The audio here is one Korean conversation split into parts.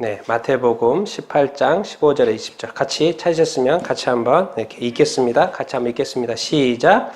네, 마태복음 18장 15절에 20절 같이 찾으셨으면 같이 한번 이렇게 읽겠습니다. 같이 한번 읽겠습니다. 시작.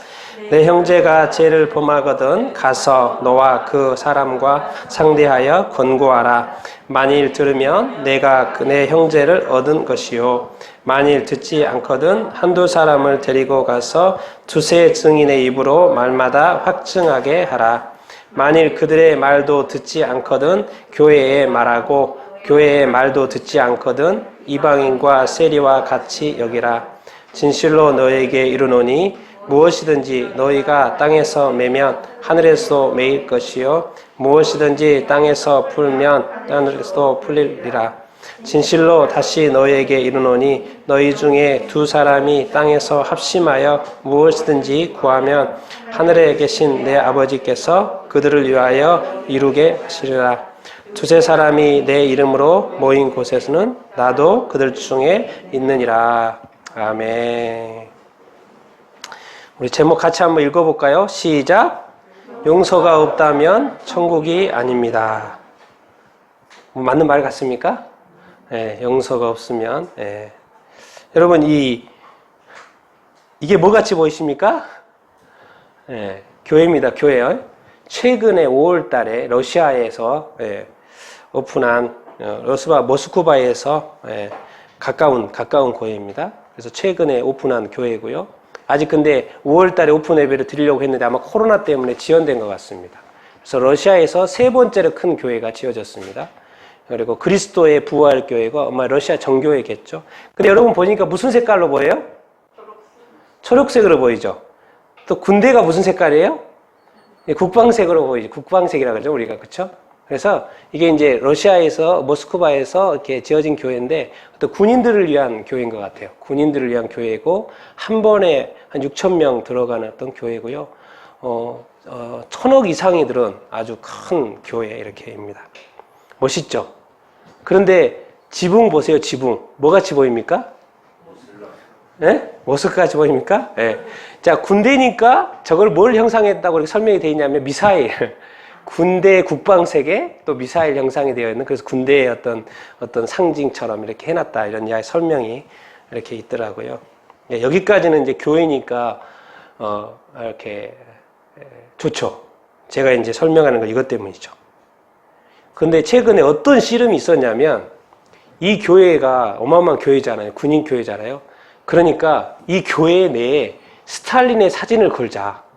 내 형제가 죄를 범하거든 가서 너와 그 사람과 상대하여 권고하라. 만일 들으면 내가 내 형제를 얻은 것이요. 만일 듣지 않거든 한두 사람을 데리고 가서 두세 증인의 입으로 말마다 확증하게 하라. 만일 그들의 말도 듣지 않거든 교회에 말하고 교회의 말도 듣지 않거든 이방인과 세리와 같이 여기라. 진실로 너에게 이르노니 무엇이든지 너희가 땅에서 매면 하늘에서도 매일 것이요 무엇이든지 땅에서 풀면 하늘에서도 풀리리라. 진실로 다시 너희에게 이르노니 너희 중에 두 사람이 땅에서 합심하여 무엇이든지 구하면 하늘에 계신 내 아버지께서 그들을 위하여 이루게 하시리라. 두세 사람이 내 이름으로 모인 곳에서는 나도 그들 중에 있느니라. 아멘. 우리 제목 같이 한번 읽어볼까요? 시작. 용서가 없다면 천국이 아닙니다. 맞는 말 같습니까? 네, 용서가 없으면. 네. 여러분 이게 뭐 같이 보이십니까? 네, 교회입니다. 교회요. 최근에 5월 달에 러시아에서 오픈한 모스크바에서 가까운 교회입니다. 그래서 최근에 오픈한 교회고요. 아직 근데 5월 달에 오픈 예배를 드리려고 했는데 아마 코로나 때문에 지연된 것 같습니다. 그래서 러시아에서 세 번째로 큰 교회가 지어졌습니다. 그리고 그리스도의 부활 교회가 아마 러시아 정교회겠죠. 근데 여러분 보니까 무슨 색깔로 보여요? 초록색으로 보이죠. 또 군대가 무슨 색깔이에요? 국방색으로 보이죠. 국방색이라 그러죠, 우리가. 그렇죠? 그래서 이게 이제 러시아에서 모스크바에서 이렇게 지어진 교회인데 또 군인들을 위한 교회인 것 같아요. 군인들을 위한 교회고 한 번에 한 6천 명 들어가는 어떤 교회고요. 1,000억 이상이 들은 아주 큰 교회 이렇게입니다. 멋있죠? 그런데 지붕 보세요, 지붕. 뭐 같이 보입니까? 예? 모습 같이 보입니까? 예. 자, 군대니까 저걸 뭘 형상했다고 이렇게 설명이 되어 있냐면 미사일. 군대 국방색에 또 미사일 형상이 되어 있는 그래서 군대의 어떤 상징처럼 이렇게 해놨다 이런 이야기 설명이 이렇게 있더라고요. 예, 여기까지는 이제 교회니까 이렇게 좋죠. 제가 이제 설명하는 거 이것 때문이죠. 근데 최근에 어떤 씨름이 있었냐면 이 교회가 어마어마한 교회잖아요. 군인 교회잖아요. 그러니까 이 교회 내에 스탈린의 사진을 걸자.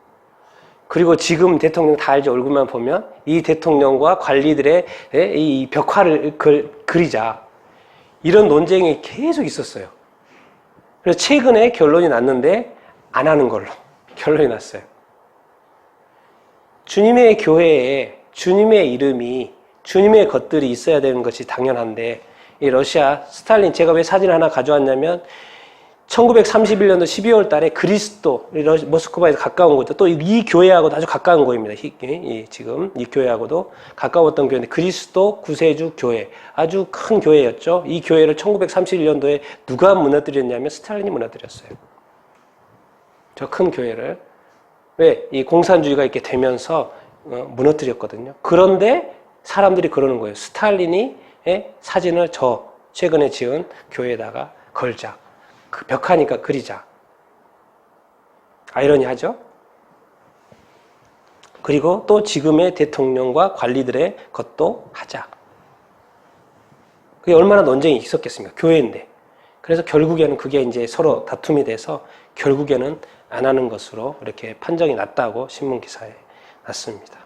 그리고 지금 대통령 다 알죠. 얼굴만 보면 이 대통령과 관리들의 이 벽화를 그리자. 이런 논쟁이 계속 있었어요. 그래서 최근에 결론이 났는데 안 하는 걸로 결론이 났어요. 주님의 교회에 주님의 이름이 주님의 것들이 있어야 되는 것이 당연한데 이 러시아 스탈린 제가 왜 사진을 하나 가져왔냐면 1931년도 12월 달에 그리스도 모스크바에서 가까운 곳 또 이 교회하고도 아주 가까운 곳입니다. 지금 이 교회하고도 가까웠던 교회인데 그리스도 구세주 교회 아주 큰 교회였죠. 이 교회를 1931년도에 누가 무너뜨렸냐면 스탈린이 무너뜨렸어요. 저 큰 교회를 왜? 이 공산주의가 이렇게 되면서 무너뜨렸거든요. 그런데 사람들이 그러는 거예요. 스탈린이 사진을 저 최근에 지은 교회에다가 걸자. 그 벽하니까 그리자. 아이러니하죠? 그리고 또 지금의 대통령과 관리들의 것도 하자. 그게 얼마나 논쟁이 있었겠습니까? 교회인데. 그래서 결국에는 그게 이제 서로 다툼이 돼서 결국에는 안 하는 것으로 이렇게 판정이 났다고 신문기사에 났습니다.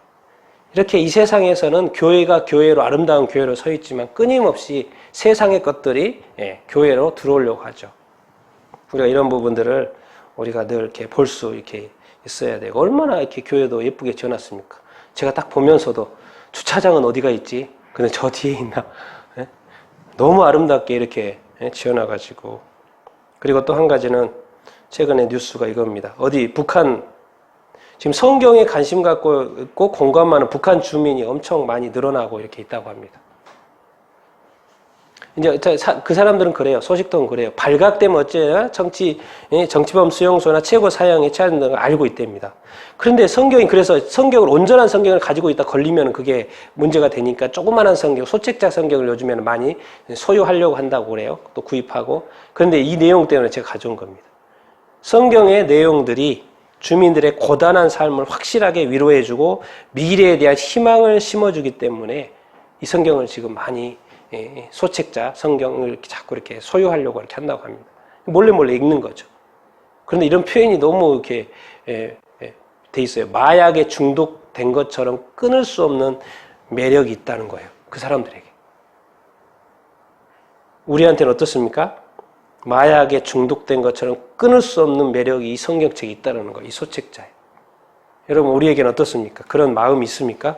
이렇게 이 세상에서는 교회가 교회로 아름다운 교회로 서 있지만 끊임없이 세상의 것들이 교회로 들어오려고 하죠. 우리가 이런 부분들을 우리가 늘 이렇게 볼 수 이렇게 있어야 되고 얼마나 이렇게 교회도 예쁘게 지어놨습니까? 제가 딱 보면서도 주차장은 어디가 있지? 근데 저 뒤에 있나? 너무 아름답게 이렇게 지어놔가지고 그리고 또 한 가지는 최근에 뉴스가 이겁니다. 어디 북한 지금 성경에 관심 갖고 있고 공감 많은 북한 주민이 엄청 많이 늘어나고 이렇게 있다고 합니다. 이제 그 사람들은 그래요. 소식통은 그래요. 발각되면 어째나 정치범 수용소나 최고 사형에 처한다는 걸 알고 있답니다. 그런데 성경이 그래서 성경을 온전한 성경을 가지고 있다 걸리면 그게 문제가 되니까 조그마한 성경, 소책자 성경을 요즘에는 많이 소유하려고 한다고 그래요. 또 구입하고. 그런데 이 내용 때문에 제가 가져온 겁니다. 성경의 내용들이 주민들의 고단한 삶을 확실하게 위로해주고 미래에 대한 희망을 심어주기 때문에 이 성경을 지금 많이 소책자 성경을 이렇게 자꾸 이렇게 소유하려고 이렇게 한다고 합니다. 몰래 읽는 거죠. 그런데 이런 표현이 너무 이렇게 돼 있어요. 마약에 중독된 것처럼 끊을 수 없는 매력이 있다는 거예요. 그 사람들에게. 우리한테는 어떻습니까? 마약에 중독된 것처럼 끊을 수 없는 매력이 이 성경책에 있다는 거예요. 이 소책자에. 여러분 우리에게는 어떻습니까? 그런 마음이 있습니까?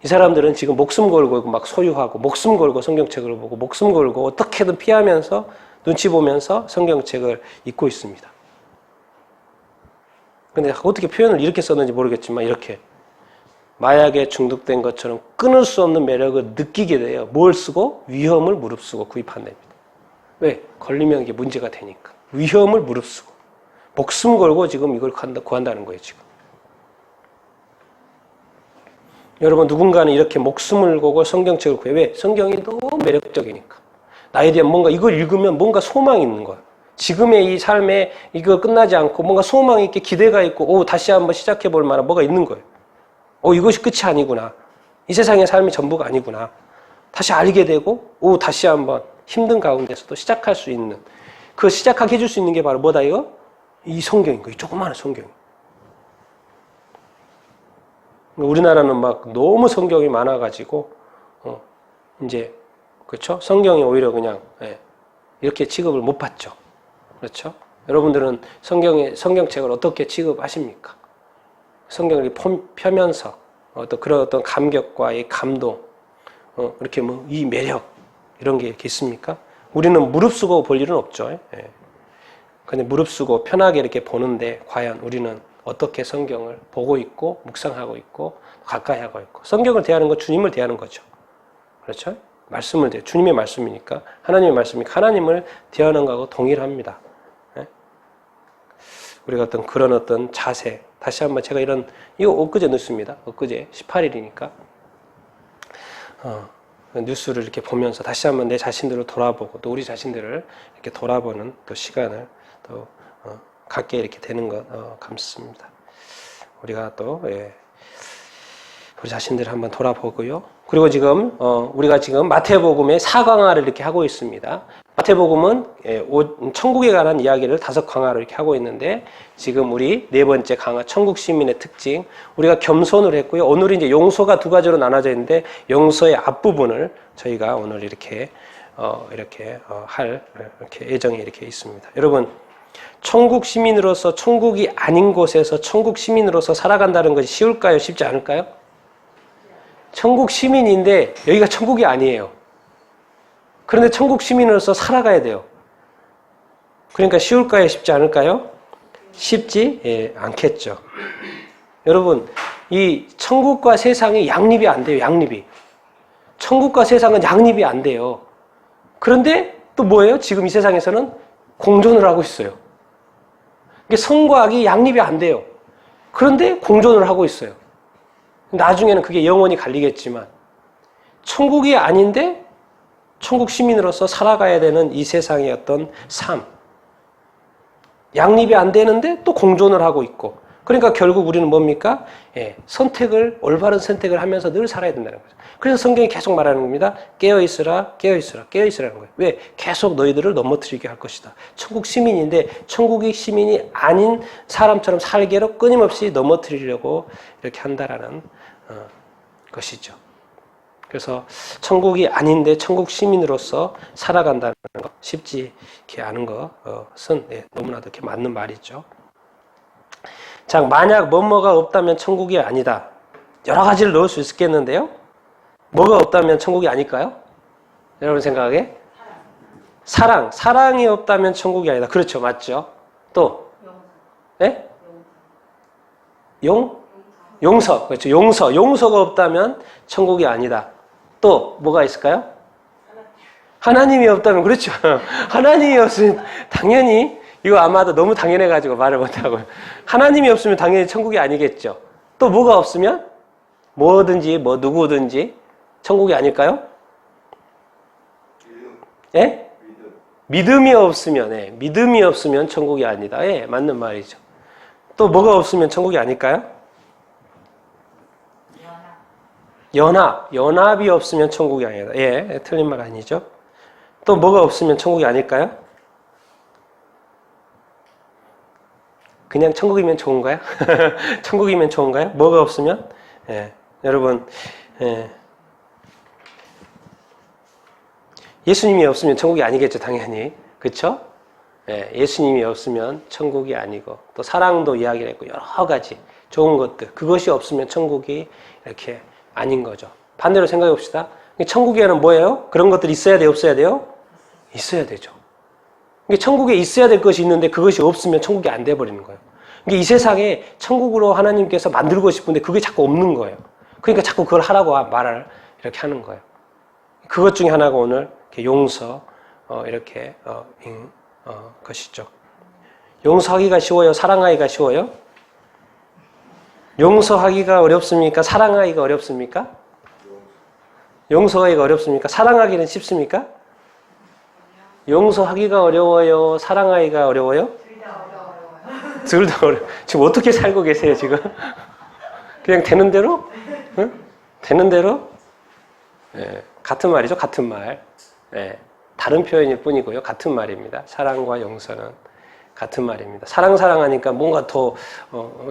이 사람들은 지금 목숨 걸고 막 소유하고 목숨 걸고 성경책을 보고 목숨 걸고 어떻게든 피하면서 눈치 보면서 성경책을 읽고 있습니다. 근데 어떻게 표현을 이렇게 썼는지 모르겠지만 이렇게 마약에 중독된 것처럼 끊을 수 없는 매력을 느끼게 돼요. 뭘 쓰고? 위험을 무릅쓰고 구입한답니다. 왜? 걸리면 이게 문제가 되니까. 위험을 무릅쓰고 목숨 걸고 지금 이걸 구한다는 거예요. 지금. 여러분 누군가는 이렇게 목숨을 걸고 성경책을 구해요. 왜? 성경이 너무 매력적이니까. 나에 대한 뭔가 이걸 읽으면 뭔가 소망이 있는 거예요. 지금의 이 삶에 이거 끝나지 않고 뭔가 소망이 있게 기대가 있고 다시 한번 시작해 볼 만한 뭐가 있는 거예요. 이것이 끝이 아니구나. 이 세상의 삶이 전부가 아니구나. 다시 알게 되고 다시 한번 힘든 가운데서도 시작할 수 있는 그 시작하게 해줄 수 있는 게 바로 뭐다 이거? 이 성경인 거예요. 이 조그마한 성경. 우리나라는 막 너무 성경이 많아가지고 이제 그렇죠? 성경이 오히려 그냥 이렇게 취급을 못 받죠. 그렇죠? 여러분들은 성경책을 어떻게 취급하십니까? 성경을 펴면서 그런 어떤 감격과 이 감동, 이렇게 뭐 이 매력 이런 게 이렇게 있습니까? 우리는 무릅쓰고 볼 일은 없죠. 근데 무릅쓰고 편하게 이렇게 보는데 과연 우리는 어떻게 성경을 보고 있고 묵상하고 있고 가까이 하고 있고 성경을 대하는 건 주님을 대하는 거죠. 그렇죠? 말씀을 대해 주님의 말씀이니까 하나님의 말씀이니까 하나님을 대하는 거하고 동일합니다. 우리가 그런 어떤 자세 다시 한번 제가 이거 엊그제 뉴스입니다. 엊그제 18일이니까 뉴스를 이렇게 보면서 다시 한번 내 자신들을 돌아보고 또 우리 자신들을 이렇게 돌아보는 또 시간을 또 갖게 이렇게 되는 것 감사합니다. 우리가 또 우리 자신들을 한번 돌아보고요. 그리고 지금 우리가 지금 마태복음의 4강화를 이렇게 하고 있습니다. 마태복음은 천국에 관한 이야기를 5강화로 이렇게 하고 있는데 지금 우리 4번째 강화 천국 시민의 특징 우리가 겸손을 했고요. 오늘 이제 용서가 2가지로 나눠져 있는데 용서의 앞부분을 저희가 오늘 이렇게 할 예정이 이렇게 있습니다. 여러분 천국 시민으로서 천국이 아닌 곳에서 천국 시민으로서 살아간다는 것이 쉬울까요? 쉽지 않을까요? 천국 시민인데 여기가 천국이 아니에요. 그런데 천국 시민으로서 살아가야 돼요. 그러니까 쉬울까요? 쉽지 않을까요? 쉽지 않겠죠. 여러분 이 천국과 세상이 양립이 안 돼요. 양립이. 천국과 세상은 양립이 안 돼요. 그런데 또 뭐예요? 지금 이 세상에서는 공존을 하고 있어요. 이게 선과 악이 양립이 안 돼요. 그런데 공존을 하고 있어요. 나중에는 그게 영원히 갈리겠지만 천국이 아닌데 천국 시민으로서 살아가야 되는 이 세상의 어떤 삶 양립이 안 되는데 또 공존을 하고 있고 그러니까 결국 우리는 뭡니까? 올바른 선택을 하면서 늘 살아야 된다는 거죠. 그래서 성경이 계속 말하는 겁니다. 깨어있으라, 깨어있으라, 깨어있으라는 거예요. 왜? 계속 너희들을 넘어뜨리게 할 것이다. 천국 시민인데 천국의 시민이 아닌 사람처럼 살게로 끊임없이 넘어뜨리려고 이렇게 한다라는 것이죠. 그래서 천국이 아닌데 천국 시민으로서 살아간다는 것 쉽지 않은 것은 너무나도 이렇게 맞는 말이죠. 자, 만약 뭐뭐가 없다면 천국이 아니다. 여러 가지를 넣을 수 있겠는데요. 뭐가 없다면 천국이 아닐까요? 여러분 생각에? 사랑이 없다면 천국이 아니다. 그렇죠, 맞죠? 또? 네? 용서. 그렇죠. 용서가 없다면 천국이 아니다. 또 뭐가 있을까요? 하나님이 없다면 그렇죠. 하나님이 없으면 당연히 이거 아마도 너무 당연해가지고 말을 못하고요. 하나님이 없으면 당연히 천국이 아니겠죠. 또 뭐가 없으면 뭐든지 뭐 누구든지 천국이 아닐까요? 예? 믿음이 없으면 믿음이 없으면 천국이 아니다. 예, 맞는 말이죠. 또 뭐가 없으면 천국이 아닐까요? 연합이 없으면 천국이 아니다. 예, 틀린 말 아니죠. 또 뭐가 없으면 천국이 아닐까요? 그냥 천국이면 좋은가요? 천국이면 좋은가요? 뭐가 없으면? 예, 여러분, 예. 예수님이 없으면 천국이 아니겠죠, 당연히. 그쵸? 예, 예수님이 없으면 천국이 아니고, 또 사랑도 이야기를 했고, 여러 가지 좋은 것들. 그것이 없으면 천국이 이렇게 아닌 거죠. 반대로 생각해 봅시다. 천국에는 뭐예요? 그런 것들이 있어야 돼요, 없어야 돼요? 있어야 되죠. 천국에 있어야 될 것이 있는데 그것이 없으면 천국이 안 돼버리는 거예요. 이 세상에 천국으로 하나님께서 만들고 싶은데 그게 자꾸 없는 거예요. 그러니까 자꾸 그걸 하라고 말을 이렇게 하는 거예요. 그것 중에 하나가 오늘 용서, 것이죠. 용서하기가 쉬워요? 사랑하기가 쉬워요? 용서하기가 어렵습니까? 사랑하기가 어렵습니까? 용서하기가 어렵습니까? 사랑하기는 쉽습니까? 용서하기가 어려워요? 사랑하기가 어려워요? 둘 다 어려워요. 지금 어떻게 살고 계세요, 지금? 그냥 되는 대로? 응? 되는 대로? 예, 같은 말이죠, 같은 말. 예, 다른 표현일 뿐이고요. 같은 말입니다. 사랑과 용서는 같은 말입니다. 사랑하니까 뭔가 더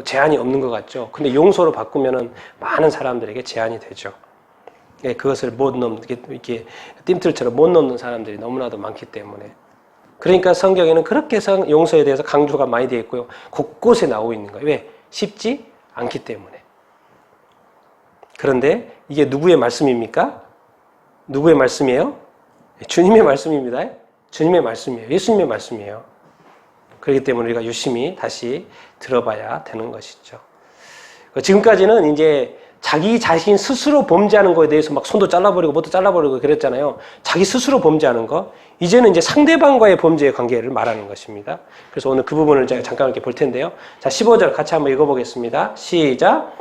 제한이 없는 것 같죠. 근데 용서로 바꾸면은 많은 사람들에게 제한이 되죠. 예, 그것을 못 넘게 이렇게 띠틀처럼 못 넘는 사람들이 너무나도 많기 때문에. 그러니까 성경에는 그렇게 용서에 대해서 강조가 많이 되어 있고요. 곳곳에 나오고 있는 거예요. 왜? 쉽지 않기 때문에. 그런데 이게 누구의 말씀입니까? 누구의 말씀이에요? 주님의 말씀입니다. 주님의 말씀이에요. 예수님의 말씀이에요. 그렇기 때문에 우리가 유심히 다시 들어봐야 되는 것이죠. 지금까지는 이제 자기 자신 스스로 범죄하는 거에 대해서 막 손도 잘라버리고 뭐도 잘라버리고 그랬잖아요. 자기 스스로 범죄하는 거. 이제는 이제 상대방과의 범죄의 관계를 말하는 것입니다. 그래서 오늘 그 부분을 제가 잠깐 이렇게 볼 텐데요. 자, 15절 같이 한번 읽어보겠습니다. 시작.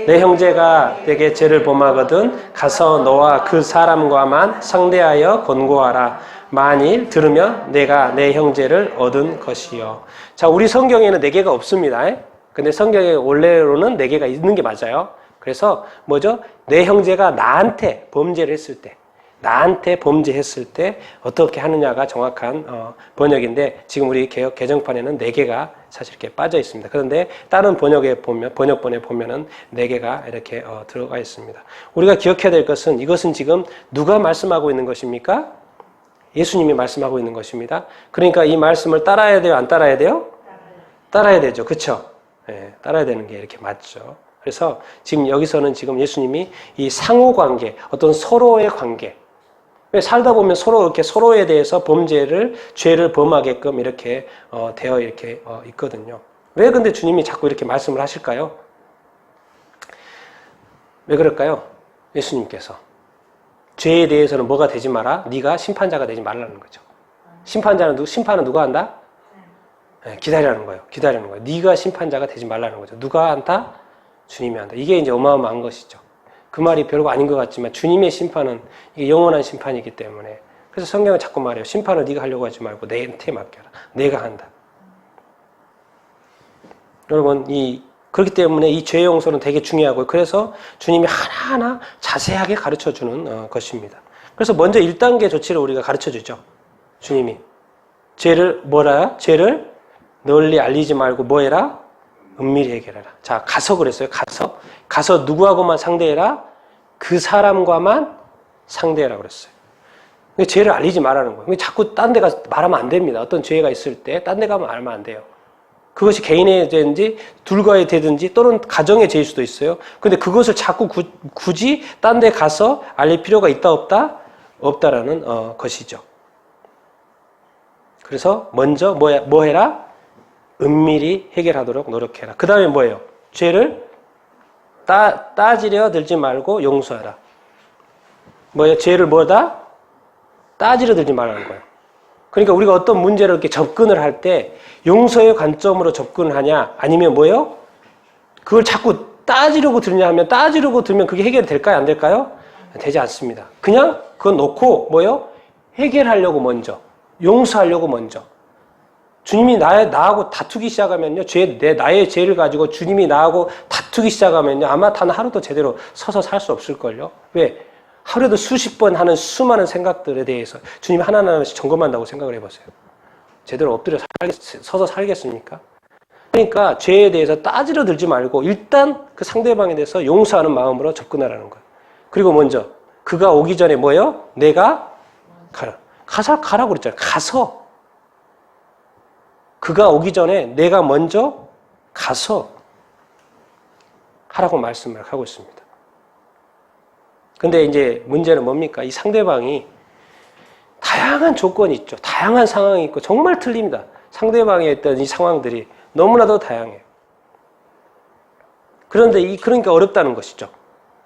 내 형제가 내게 죄를 범하거든 가서 너와 그 사람과만 상대하여 권고하라. 만일 들으면 내가 내 형제를 얻은 것이요. 자, 우리 성경에는 4개가 없습니다. 근데 성경의 원래로는 4개가 있는 게 맞아요. 그래서 뭐죠? 내 형제가 나한테 범죄를 했을 때, 나한테 범죄했을 때 어떻게 하느냐가 정확한 번역인데 지금 우리 개역 개정판에는 4개가 사실 이렇게 빠져 있습니다. 그런데 다른 번역본에 보면은 4개가 이렇게 들어가 있습니다. 우리가 기억해야 될 것은 이것은 지금 누가 말씀하고 있는 것입니까? 예수님이 말씀하고 있는 것입니다. 그러니까 이 말씀을 따라야 돼요? 안 따라야 돼요? 따라야 되죠. 그렇죠? 네, 따라야 되는 게 이렇게 맞죠. 그래서 지금 여기서는 지금 예수님이 이 상호관계, 어떤 서로의 관계, 왜 살다 보면 서로 이렇게 서로에 대해서 죄를 범하게끔 이렇게 되어 이렇게 있거든요. 왜 근데 주님이 자꾸 이렇게 말씀을 하실까요? 왜 그럴까요? 예수님께서 죄에 대해서는 뭐가 되지 마라? 네가 심판자가 되지 말라는 거죠. 심판은 누가 한다? 네, 기다리라는 거예요. 네가 심판자가 되지 말라는 거죠. 누가 한다? 주님이 한다. 이게 이제 어마어마한 것이죠. 그 말이 별거 아닌 것 같지만 주님의 심판은 이게 영원한 심판이기 때문에 그래서 성경은 자꾸 말해요. 심판을 네가 하려고 하지 말고 내한테 맡겨라. 내가 한다. 여러분 그렇기 때문에 이 죄 용서는 되게 중요하고 그래서 주님이 하나하나 자세하게 가르쳐주는 것입니다. 그래서 먼저 1단계 조치를 우리가 가르쳐주죠. 주님이 죄를 널리 알리지 말고 뭐 해라? 은밀히 해결해라. 자, 가서 그랬어요. 가서 누구하고만 상대해라? 그 사람과만 상대해라 그랬어요. 죄를 알리지 말라는 거예요. 자꾸 딴 데 가서 말하면 안 됩니다. 어떤 죄가 있을 때 딴 데 가면 알면 안 돼요. 그것이 개인의 죄인지 둘과의 죄든지 또는 가정의 죄일 수도 있어요. 근데 그것을 자꾸 굳이 딴 데 가서 알릴 필요가 있다 없다? 없다라는 것이죠. 그래서 먼저 뭐 해라? 은밀히 해결하도록 노력해라. 그 다음에 뭐예요? 죄를 따지려 들지 말고 용서하라. 죄를 따지려 들지 말라는 거예요. 그러니까 우리가 어떤 문제를 이렇게 접근을 할 때 용서의 관점으로 접근을 하냐 아니면 뭐예요? 그걸 자꾸 따지려고 들냐 하면 따지려고 들면 그게 해결이 될까요? 안 될까요? 되지 않습니다. 그냥 그거 놓고 뭐예요? 해결하려고 먼저 용서하려고 먼저 주님이 나하고 다투기 시작하면요 나의 죄를 가지고 주님이 나하고 다투기 시작하면요 아마 단 하루도 제대로 서서 살 수 없을걸요. 왜? 하루에도 수십 번 하는 수많은 생각들에 대해서 주님이 하나하나씩 점검한다고 생각을 해보세요. 제대로 엎드려 서서 살겠습니까? 그러니까 죄에 대해서 따지려 들지 말고 일단 그 상대방에 대해서 용서하는 마음으로 접근하라는 거예요. 그리고 먼저 그가 오기 전에 뭐예요? 내가 가라. 가라고 그랬잖아요. 가서. 그가 오기 전에 내가 먼저 가서 하라고 말씀을 하고 있습니다. 근데 이제 문제는 뭡니까? 이 상대방이 다양한 조건이 있죠. 다양한 상황이 있고 정말 틀립니다. 상대방에 있던 이 상황들이 너무나도 다양해요. 그런데 그러니까 어렵다는 것이죠.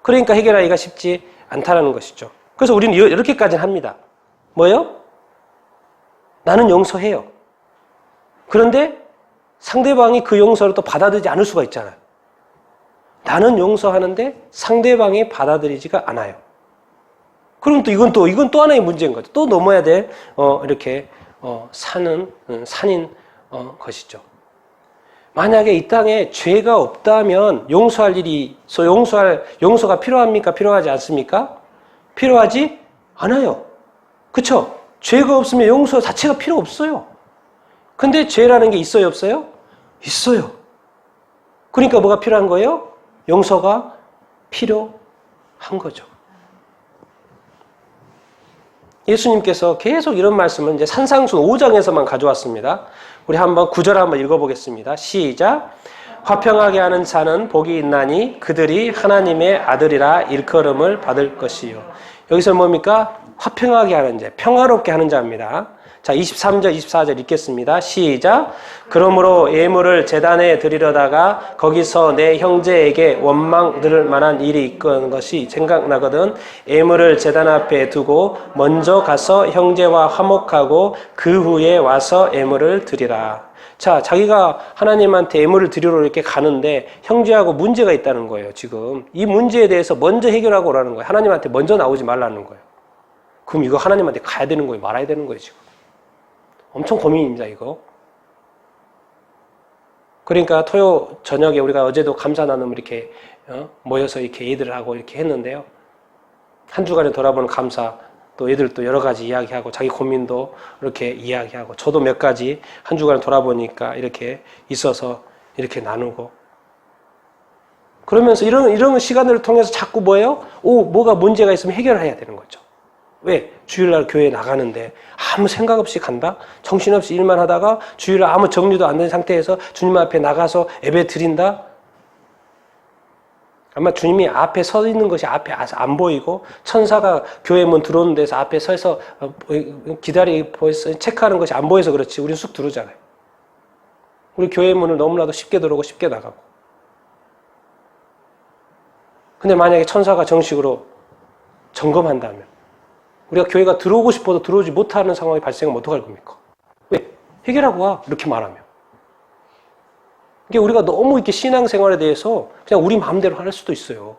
그러니까 해결하기가 쉽지 않다는 것이죠. 그래서 우리는 이렇게까지는 합니다. 뭐예요? 나는 용서해요. 그런데 상대방이 그 용서를 또 받아들이지 않을 수가 있잖아요. 나는 용서하는데 상대방이 받아들이지가 않아요. 그럼 또 이건 또 하나의 문제인 거죠. 또 넘어야 될 이렇게 산인 것이죠. 만약에 이 땅에 죄가 없다면 용서할 용서가 필요합니까? 필요하지 않습니까? 필요하지 않아요. 그렇죠? 죄가 없으면 용서 자체가 필요 없어요. 근데 죄라는 게 있어요, 없어요? 있어요. 그러니까 뭐가 필요한 거예요? 용서가 필요한 거죠. 예수님께서 계속 이런 말씀을 이제 산상순 5장에서만 가져왔습니다. 우리 한번 9절 한번 읽어보겠습니다. 시작. 화평하게 하는 자는 복이 있나니 그들이 하나님의 아들이라 일컬음을 받을 것이요. 여기서 뭡니까? 화평하게 하는 자, 평화롭게 하는 자입니다. 자, 23절, 24절 읽겠습니다. 시작. 그러므로 예물을 제단에 드리려다가 거기서 내 형제에게 원망 들을 만한 일이 있는 것이 생각나거든 예물을 제단 앞에 두고 먼저 가서 형제와 화목하고 그 후에 와서 예물을 드리라. 자, 자기가 하나님한테 예물을 드리러 이렇게 가는데 형제하고 문제가 있다는 거예요, 지금. 이 문제에 대해서 먼저 해결하고 오라는 거예요. 하나님한테 먼저 나오지 말라는 거예요. 그럼 이거 하나님한테 가야 되는 거예요, 말아야 되는 거예요, 지금. 엄청 고민입니다, 이거. 그러니까 토요 저녁에 우리가 어제도 감사 나눔 이렇게 모여서 이렇게 애들하고 이렇게 했는데요. 한 주간에 돌아보는 감사, 또 애들 또 여러 가지 이야기하고 자기 고민도 이렇게 이야기하고 저도 몇 가지 한 주간에 돌아보니까 이렇게 있어서 이렇게 나누고 그러면서 이런 시간을 통해서 자꾸 뭐예요? 뭐가 문제가 있으면 해결을 해야 되는 거죠. 왜? 주일날 교회에 나가는데 아무 생각 없이 간다? 정신없이 일만 하다가 주일날 아무 정리도 안 된 상태에서 주님 앞에 나가서 예배 드린다? 아마 주님이 앞에 서 있는 것이 앞에 안 보이고 천사가 교회 문 들어오는 데서 앞에 서서 기다리고 체크하는 것이 안 보여서 그렇지 우리는 쑥 들어오잖아요. 우리 교회 문을 너무나도 쉽게 들어오고 쉽게 나가고. 근데 만약에 천사가 정식으로 점검한다면 우리가 교회가 들어오고 싶어도 들어오지 못하는 상황이 발생하면 어떡할 겁니까? 왜? 해결하고 와. 이렇게 말하면. 이게 우리가 너무 이렇게 신앙생활에 대해서 그냥 우리 마음대로 할 수도 있어요.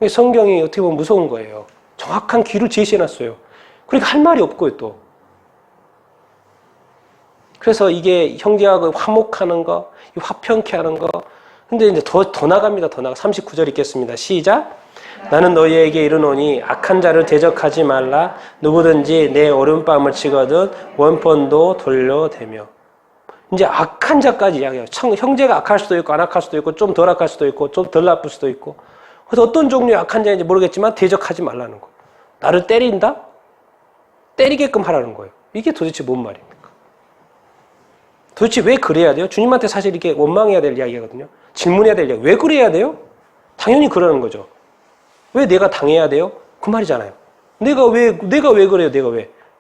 성경이 어떻게 보면 무서운 거예요. 정확한 길을 제시해놨어요. 그러니까 할 말이 없고요, 또. 그래서 이게 형제하고 화목하는 거, 화평케 하는 거. 근데 이제 더 나갑니다, 더 나가. 39절 읽겠습니다. 시작. 나는 너희에게 이르노니 악한 자를 대적하지 말라. 누구든지 내 오른뺨을 치거든 원편도 돌려대며. 이제 악한 자까지 이야기해요. 형제가 악할 수도 있고 안 악할 수도 있고 좀 덜 악할 수도 있고 좀 덜 나쁠 수도 있고. 그래서 어떤 종류의 악한 자인지 모르겠지만 대적하지 말라는 거. 나를 때린다? 때리게끔 하라는 거예요. 이게 도대체 뭔 말입니까? 도대체 왜 그래야 돼요? 주님한테 사실 이렇게 원망해야 될 이야기거든요. 질문해야 될 이야기. 왜 그래야 돼요? 당연히 그러는 거죠. 왜 내가 당해야 돼요? 그 말이잖아요. 내가 왜 그래요?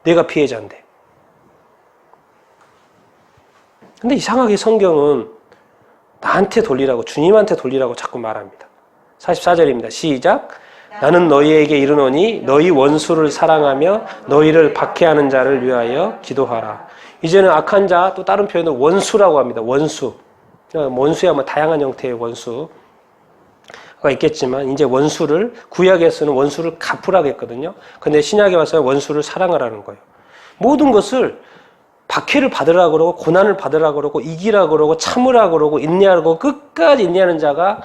내가 피해자인데. 근데 이상하게 성경은 나한테 돌리라고, 주님한테 돌리라고 자꾸 말합니다. 44절입니다. 시작. 나는 너희에게 이르노니 너희 원수를 사랑하며 너희를 박해하는 자를 위하여 기도하라. 이제는 악한 자, 또 다른 표현은 원수라고 합니다. 원수. 원수야 뭐 다양한 형태의 원수가 있겠지만 이제 원수를 구약에서는 원수를 갚으라고 했거든요. 근데 신약에 와서 원수를 사랑하라는 거예요. 모든 것을 박해를 받으라고 그러고 고난을 받으라고 그러고 이기라고 그러고 참으라고 그러고 인내하라고 끝까지 인내하는 자가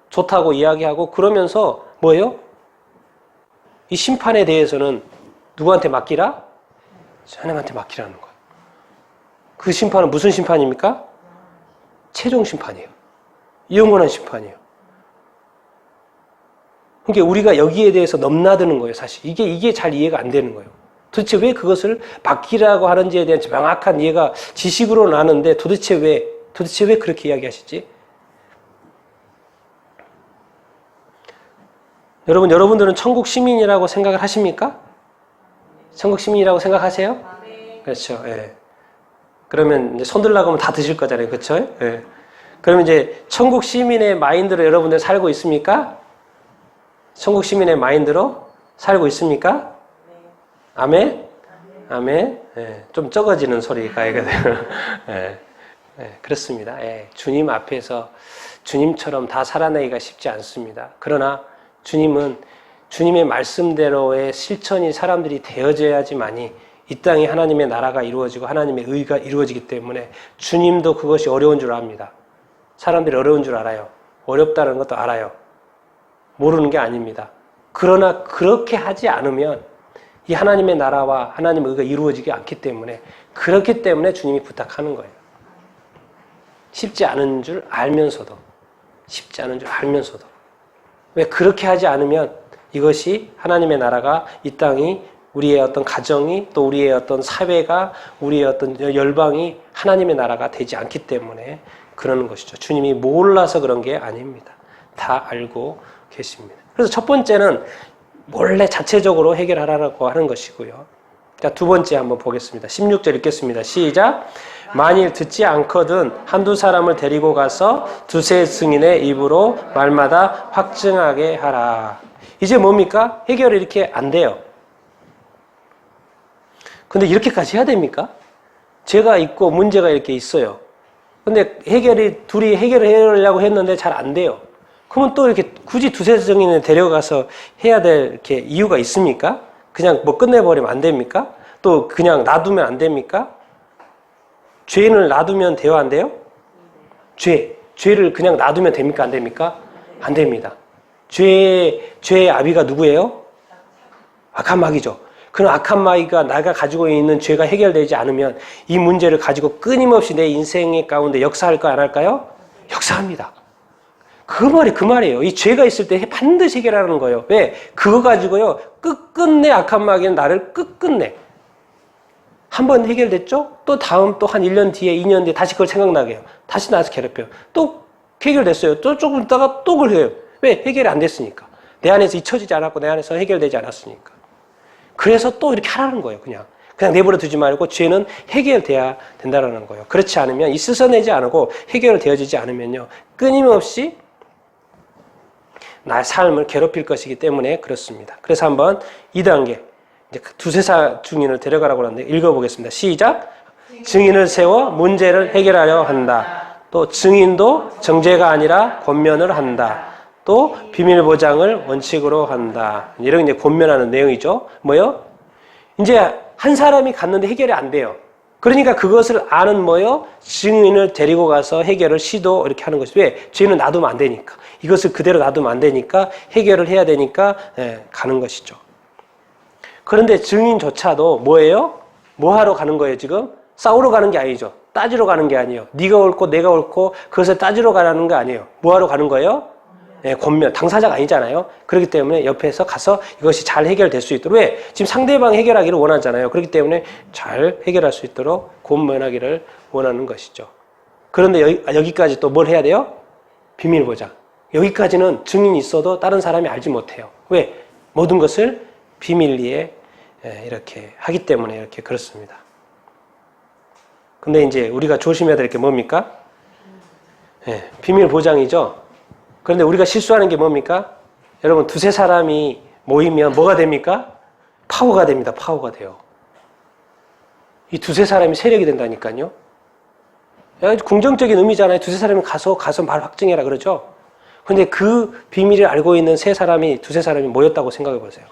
좋다고 이야기하고 그러면서 뭐예요? 이 심판에 대해서는 누구한테 맡기라? 하나님한테 맡기라는 거예요. 그 심판은 무슨 심판입니까? 최종 심판이에요. 영원한 심판이에요. 그러니까 우리가 여기에 대해서 넘나드는 거예요, 사실. 이게 잘 이해가 안 되는 거예요. 도대체 왜 그것을 맡기라고 하는지에 대한 명확한 이해가 지식으로는 아는데 도대체 왜 그렇게 이야기하시지? 여러분들은 천국 시민이라고 생각을 하십니까? 천국 시민이라고 생각하세요? 그렇죠. 예. 그러면 이제 손 들라고 하면 다 드실 거잖아요. 그렇죠? 예. 그러면 이제 천국 시민의 마인드로 여러분들 살고 있습니까? 천국 시민의 마인드로 살고 있습니까? 아멘? 아멘? 예. 좀 적어지는 소리가 있거든요. 예. 예. 그렇습니다. 예. 주님 앞에서 주님처럼 다 살아내기가 쉽지 않습니다. 그러나 주님은 주님의 말씀대로의 실천이 사람들이 되어져야지만이 이 땅에 하나님의 나라가 이루어지고 하나님의 의가 이루어지기 때문에 주님도 그것이 어려운 줄 압니다. 사람들이 어려운 줄 알아요. 어렵다는 것도 알아요. 모르는 게 아닙니다. 그러나 그렇게 하지 않으면 이 하나님의 나라와 하나님의 의가 이루어지지 않기 때문에 그렇기 때문에 주님이 부탁하는 거예요. 쉽지 않은 줄 알면서도 왜 그렇게 하지 않으면 이것이 하나님의 나라가 이 땅이 우리의 어떤 가정이 또 우리의 어떤 사회가 우리의 어떤 열방이 하나님의 나라가 되지 않기 때문에 그러는 것이죠. 주님이 몰라서 그런 게 아닙니다. 다 알고 계십니다. 그래서 첫 번째는 몰래 자체적으로 해결하라고 하는 것이고요. 자, 두 번째 한번 보겠습니다. 16절 읽겠습니다. 시작. 만일 듣지 않거든 한두 사람을 데리고 가서 두세 증인의 입으로 말마다 확증하게 하라. 이제 뭡니까? 해결이 이렇게 안 돼요. 근데 이렇게까지 해야 됩니까? 죄가 있고 문제가 이렇게 있어요. 근데 둘이 해결을 하려고 했는데 잘 안 돼요. 그러면 또 이렇게 굳이 두세 증인을 데려가서 해야 될 이렇게 이유가 있습니까? 그냥 뭐 끝내버리면 안 됩니까? 또 그냥 놔두면 안 됩니까? 죄인을 놔두면 돼요, 안 돼요? 죄를 그냥 놔두면 됩니까, 안 됩니까? 안 됩니다. 죄의 아비가 누구예요? 악한 마귀죠. 그런 악한 마귀가 나가 가지고 있는 죄가 해결되지 않으면 이 문제를 가지고 끊임없이 내 인생의 가운데 역사할까 안 할까요? 역사합니다. 그 말이에요. 이 죄가 있을 때 반드시 해결하는 거예요. 왜? 그거 가지고요. 끝끝내 악한 마귀는 나를 끝끝내. 한 번 해결됐죠? 또 한 1년 뒤에, 2년 뒤에 다시 그걸 생각나게 해요. 다시 나서 괴롭혀요. 또 해결됐어요. 또 조금 있다가 또 그걸 해요. 왜? 해결이 안 됐으니까. 내 안에서 잊혀지지 않았고 내 안에서 해결되지 않았으니까. 그래서 또 이렇게 하라는 거예요. 그냥 내버려 두지 말고 죄는 해결돼야 된다는 거예요. 그렇지 않으면 씻어내지 않고 해결되어지지 않으면요. 끊임없이 나의 삶을 괴롭힐 것이기 때문에 그렇습니다. 그래서 한번 2단계 이제 두세 증인을 데려가라고 하는데 읽어보겠습니다. 시작. 증인을 세워 문제를 해결하려 한다. 또 증인도 정죄가 아니라 권면을 한다. 또 비밀 보장을 원칙으로 한다. 이런 이제 권면하는 내용이죠. 뭐요? 이제 한 사람이 갔는데 해결이 안 돼요. 그러니까 그것을 아는 뭐요? 증인을 데리고 가서 해결을 시도 이렇게 하는 것이 왜? 죄는 놔두면 안 되니까. 이것을 그대로 놔두면 안 되니까 해결을 해야 되니까 가는 것이죠. 그런데 증인조차도 뭐예요? 뭐 하러 가는 거예요, 지금? 싸우러 가는 게 아니죠. 따지러 가는 게 아니에요. 네가 옳고 내가 옳고 그것을 따지러 가라는 거 아니에요. 뭐 하러 가는 거예요? 권면, 당사자가 아니잖아요. 그렇기 때문에 옆에서 가서 이것이 잘 해결될 수 있도록 왜? 지금 상대방이 해결하기를 원하잖아요. 그렇기 때문에 잘 해결할 수 있도록 권면하기를 원하는 것이죠. 그런데 여기까지 또 뭘 해야 돼요? 비밀 보장. 여기까지는 증인이 있어도 다른 사람이 알지 못해요. 왜? 모든 것을 비밀리에 이렇게 하기 때문에 이렇게 그렇습니다. 근데 이제 우리가 조심해야 될 게 뭡니까? 비밀 보장이죠. 그런데 우리가 실수하는 게 뭡니까? 여러분 두세 사람이 모이면 뭐가 됩니까? 파워가 됩니다. 파워가 돼요. 이 두세 사람이 세력이 된다니까요. 긍정적인 의미잖아요. 두세 사람이 가서 말 확증해라 그러죠. 근데 그 비밀을 알고 있는 두세 사람이 모였다고 생각해 보세요.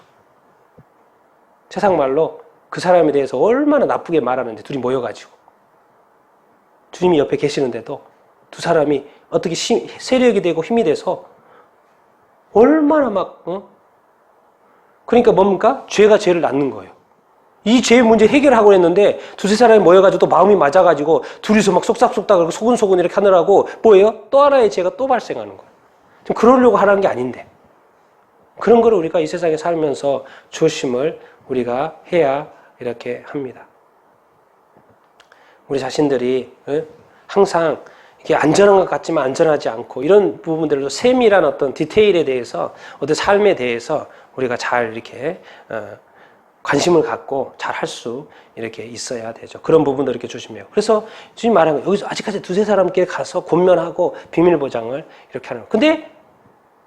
세상 말로 그 사람에 대해서 얼마나 나쁘게 말하는데 둘이 모여가지고 주님이 옆에 계시는데도 두 사람이 어떻게 세력이 되고 힘이 돼서 얼마나 그러니까 뭡니까? 죄가 죄를 낳는 거예요. 이 죄의 문제 해결하고 했는데 두세 사람이 모여가지고 또 마음이 맞아가지고 둘이서 막 쏙싹쏙싹 그러고 소근소근 이렇게 하느라고 뭐예요? 또 하나의 죄가 또 발생하는 거예요. 좀 그러려고 하라는 게 아닌데 그런 거를 우리가 이 세상에 살면서 조심을 우리가 해야 이렇게 합니다. 우리 자신들이 항상 이게 안전한 것 같지만 안전하지 않고 이런 부분들도 세밀한 어떤 디테일에 대해서 어떤 삶에 대해서 우리가 잘 이렇게 관심을 갖고 잘 할 수 이렇게 있어야 되죠. 그런 부분도 이렇게 조심해요. 그래서 주님 말한 거예요. 여기서 아직까지 두세 사람께 가서 권면하고 비밀 보장을 이렇게 하는 거예요. 근데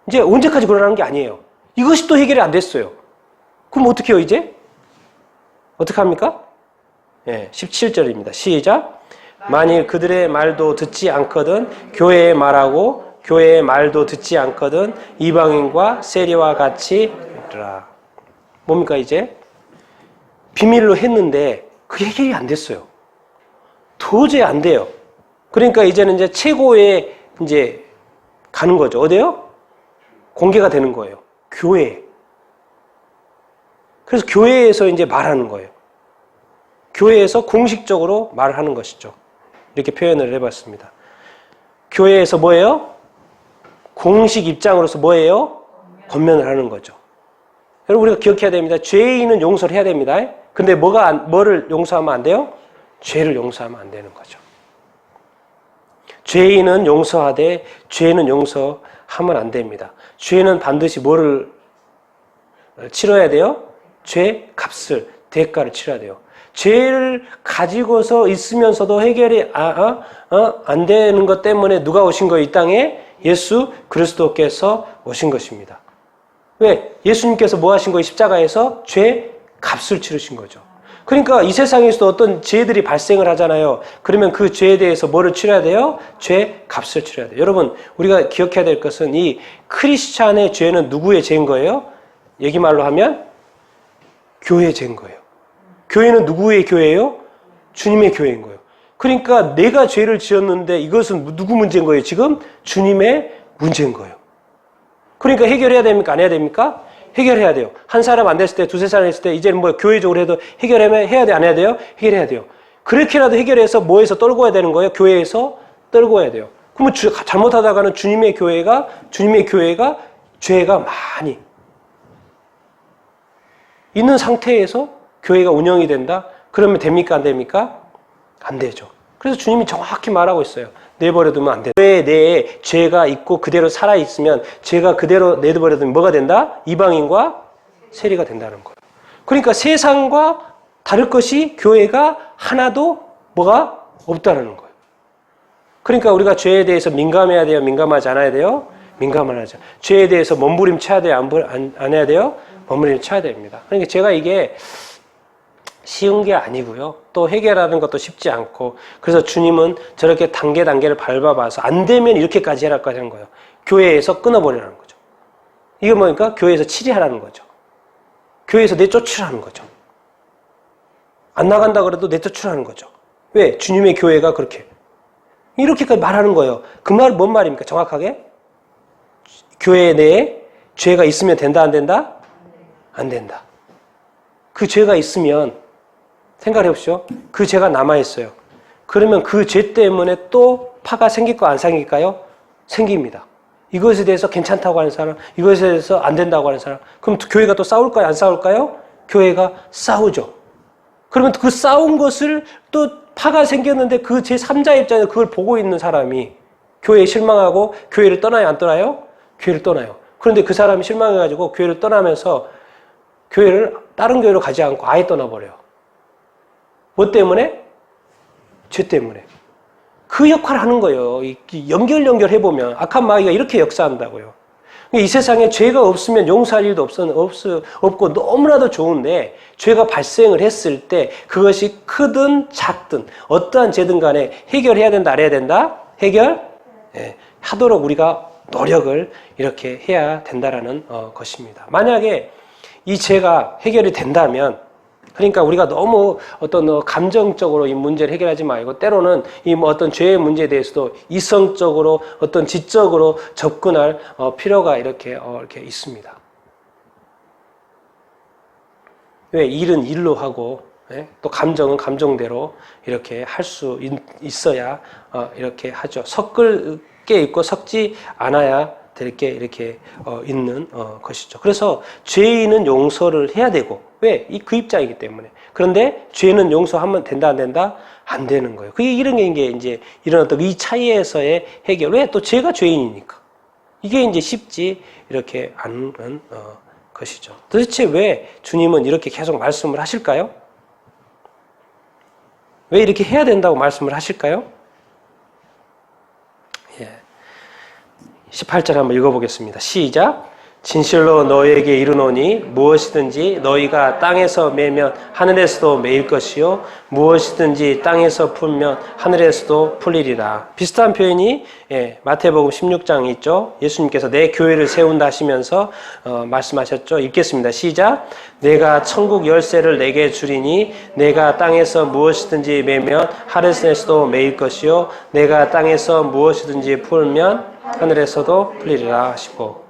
이제 언제까지 그러라는 게 아니에요. 이것이 또 해결이 안 됐어요. 그럼 어떻게 해요, 이제? 어떻게 합니까? 17절입니다. 시작. 만일 그들의 말도 듣지 않거든 교회의 말하고 교회의 말도 듣지 않거든 이방인과 세리와 같이 있더라. 뭡니까 이제? 비밀로 했는데 그게 해결이 안 됐어요. 도저히 안 돼요. 그러니까 이제는 이제 최고의 이제 가는 거죠. 어디요? 공개가 되는 거예요. 교회. 그래서 교회에서 이제 말하는 거예요. 교회에서 공식적으로 말하는 것이죠. 이렇게 표현을 해봤습니다. 교회에서 뭐예요? 공식 입장으로서 뭐예요? 권면을 하는 거죠. 여러분 우리가 기억해야 됩니다. 죄인은 용서를 해야 됩니다. 근데 뭐를 용서하면 안 돼요? 죄를 용서하면 안 되는 거죠. 죄인은 용서하되 죄는 용서하면 안 됩니다. 죄는 반드시 뭐를 치러야 돼요? 죄 값을, 대가를 치러야 돼요. 죄를 가지고서 있으면서도 해결이 안 되는 것 때문에 누가 오신 거예요? 이 땅에 예수 그리스도께서 오신 것입니다. 왜? 예수님께서 뭐 하신 거예요? 십자가에서 죄 값을 치르신 거죠. 그러니까 이 세상에서도 어떤 죄들이 발생을 하잖아요. 그러면 그 죄에 대해서 뭐를 치러야 돼요? 죄 값을 치러야 돼요. 여러분 우리가 기억해야 될 것은 이 크리스찬의 죄는 누구의 죄인 거예요? 얘기 말로 하면 교회의 죄인 거예요. 교회는 누구의 교회예요? 주님의 교회인 거예요. 그러니까 내가 죄를 지었는데 이것은 누구 문제인 거예요? 지금 주님의 문제인 거예요. 그러니까 해결해야 됩니까? 안 해야 됩니까? 해결해야 돼요. 한 사람 안 됐을 때, 두세 사람 있을 때 이제는 뭐 교회적으로 해도 해결해야 돼? 안 해야 돼요? 해결해야 돼요. 그렇게라도 해결해서 뭐에서 떨궈야 되는 거예요? 교회에서 떨궈야 돼요. 그러면 잘못하다가는 주님의 교회가 죄가 많이 있는 상태에서 교회가 운영이 된다? 그러면 됩니까? 안 됩니까? 안 되죠. 그래서 주님이 정확히 말하고 있어요. 내버려두면 안 돼. 교회 내에 죄가 있고 그대로 살아있으면 죄가 그대로 내버려두면 뭐가 된다? 이방인과 세리가 된다는 거예요. 그러니까 세상과 다를 것이 교회가 하나도 뭐가 없다는 거예요. 그러니까 우리가 죄에 대해서 민감해야 돼요? 민감하지 않아야 돼요? 민감을 하죠. 죄에 대해서 몸부림쳐야 돼요? 안 해야 돼요? 몸부림쳐야 됩니다. 그러니까 제가 이게 쉬운 게 아니고요. 또 해결하는 것도 쉽지 않고 그래서 주님은 저렇게 단계를 밟아봐서 안 되면 이렇게까지 해라까지 하는 거예요. 교회에서 끊어버리라는 거죠. 이게 뭐니까? 교회에서 치리하라는 거죠. 교회에서 내쫓으라는 거죠. 안 나간다 그래도 내쫓으라는 거죠. 왜? 주님의 교회가 그렇게 이렇게까지 말하는 거예요. 그 말은 뭔 말입니까? 정확하게? 교회 내에 죄가 있으면 된다 안 된다? 안 된다. 그 죄가 있으면 생각해 보십시오. 그 죄가 남아있어요. 그러면 그 죄 때문에 또 파가 생길까 안 생길까요? 생깁니다. 이것에 대해서 괜찮다고 하는 사람, 이것에 대해서 안 된다고 하는 사람. 그럼 교회가 또 싸울까요? 안 싸울까요? 교회가 싸우죠. 그러면 그 싸운 것을 또 파가 생겼는데 그 제3자 입장에서 그걸 보고 있는 사람이 교회에 실망하고 교회를 떠나요? 안 떠나요? 교회를 떠나요. 그런데 그 사람이 실망해가지고 교회를 떠나면서 교회를 다른 교회로 가지 않고 아예 떠나버려요. 뭐 때문에? 죄 때문에. 그 역할을 하는 거예요. 연결해보면 악한 마귀가 이렇게 역사한다고요. 이 세상에 죄가 없으면 용서할 일도 없고 너무나도 좋은데 죄가 발생을 했을 때 그것이 크든 작든 어떠한 죄든 간에 해결해야 된다, 안 해야 된다? 해결? 예, 하도록 우리가 노력을 이렇게 해야 된다라는 것입니다. 만약에 이 죄가 해결이 된다면 그러니까 우리가 너무 어떤 감정적으로 이 문제를 해결하지 말고 때로는 이 어떤 죄의 문제에 대해서도 이성적으로 어떤 지적으로 접근할 필요가 이렇게 있습니다. 왜 일은 일로 하고 또 감정은 감정대로 이렇게 할 수 있어야 이렇게 하죠. 섞을 게 있고 섞지 않아야 될 게 이렇게 있는 것이죠. 그래서 죄인은 용서를 해야 되고 왜? 그 입장이기 때문에. 그런데 죄는 용서하면 된다, 안 된다? 안 되는 거예요. 그게 이런 게 이제 이런 어떤 이 차이에서의 해결. 왜? 또 죄가 죄인이니까. 이게 이제 쉽지 이렇게 않은 것이죠. 도대체 왜 주님은 이렇게 계속 말씀을 하실까요? 왜 이렇게 해야 된다고 말씀을 하실까요? 18절 한번 읽어보겠습니다. 시작. 진실로 너희에게 이르노니 무엇이든지 너희가 땅에서 매면 하늘에서도 매일 것이요 무엇이든지 땅에서 풀면 하늘에서도 풀리리라. 비슷한 표현이 마태복음 16장에 있죠. 예수님께서 내 교회를 세운다 하시면서 말씀하셨죠. 읽겠습니다. 시작. 내가 천국 열쇠를 내게 주리니 내가 땅에서 무엇이든지 매면 하늘에서도 매일 것이요 내가 땅에서 무엇이든지 풀면 하늘에서도 풀리리라 하시고,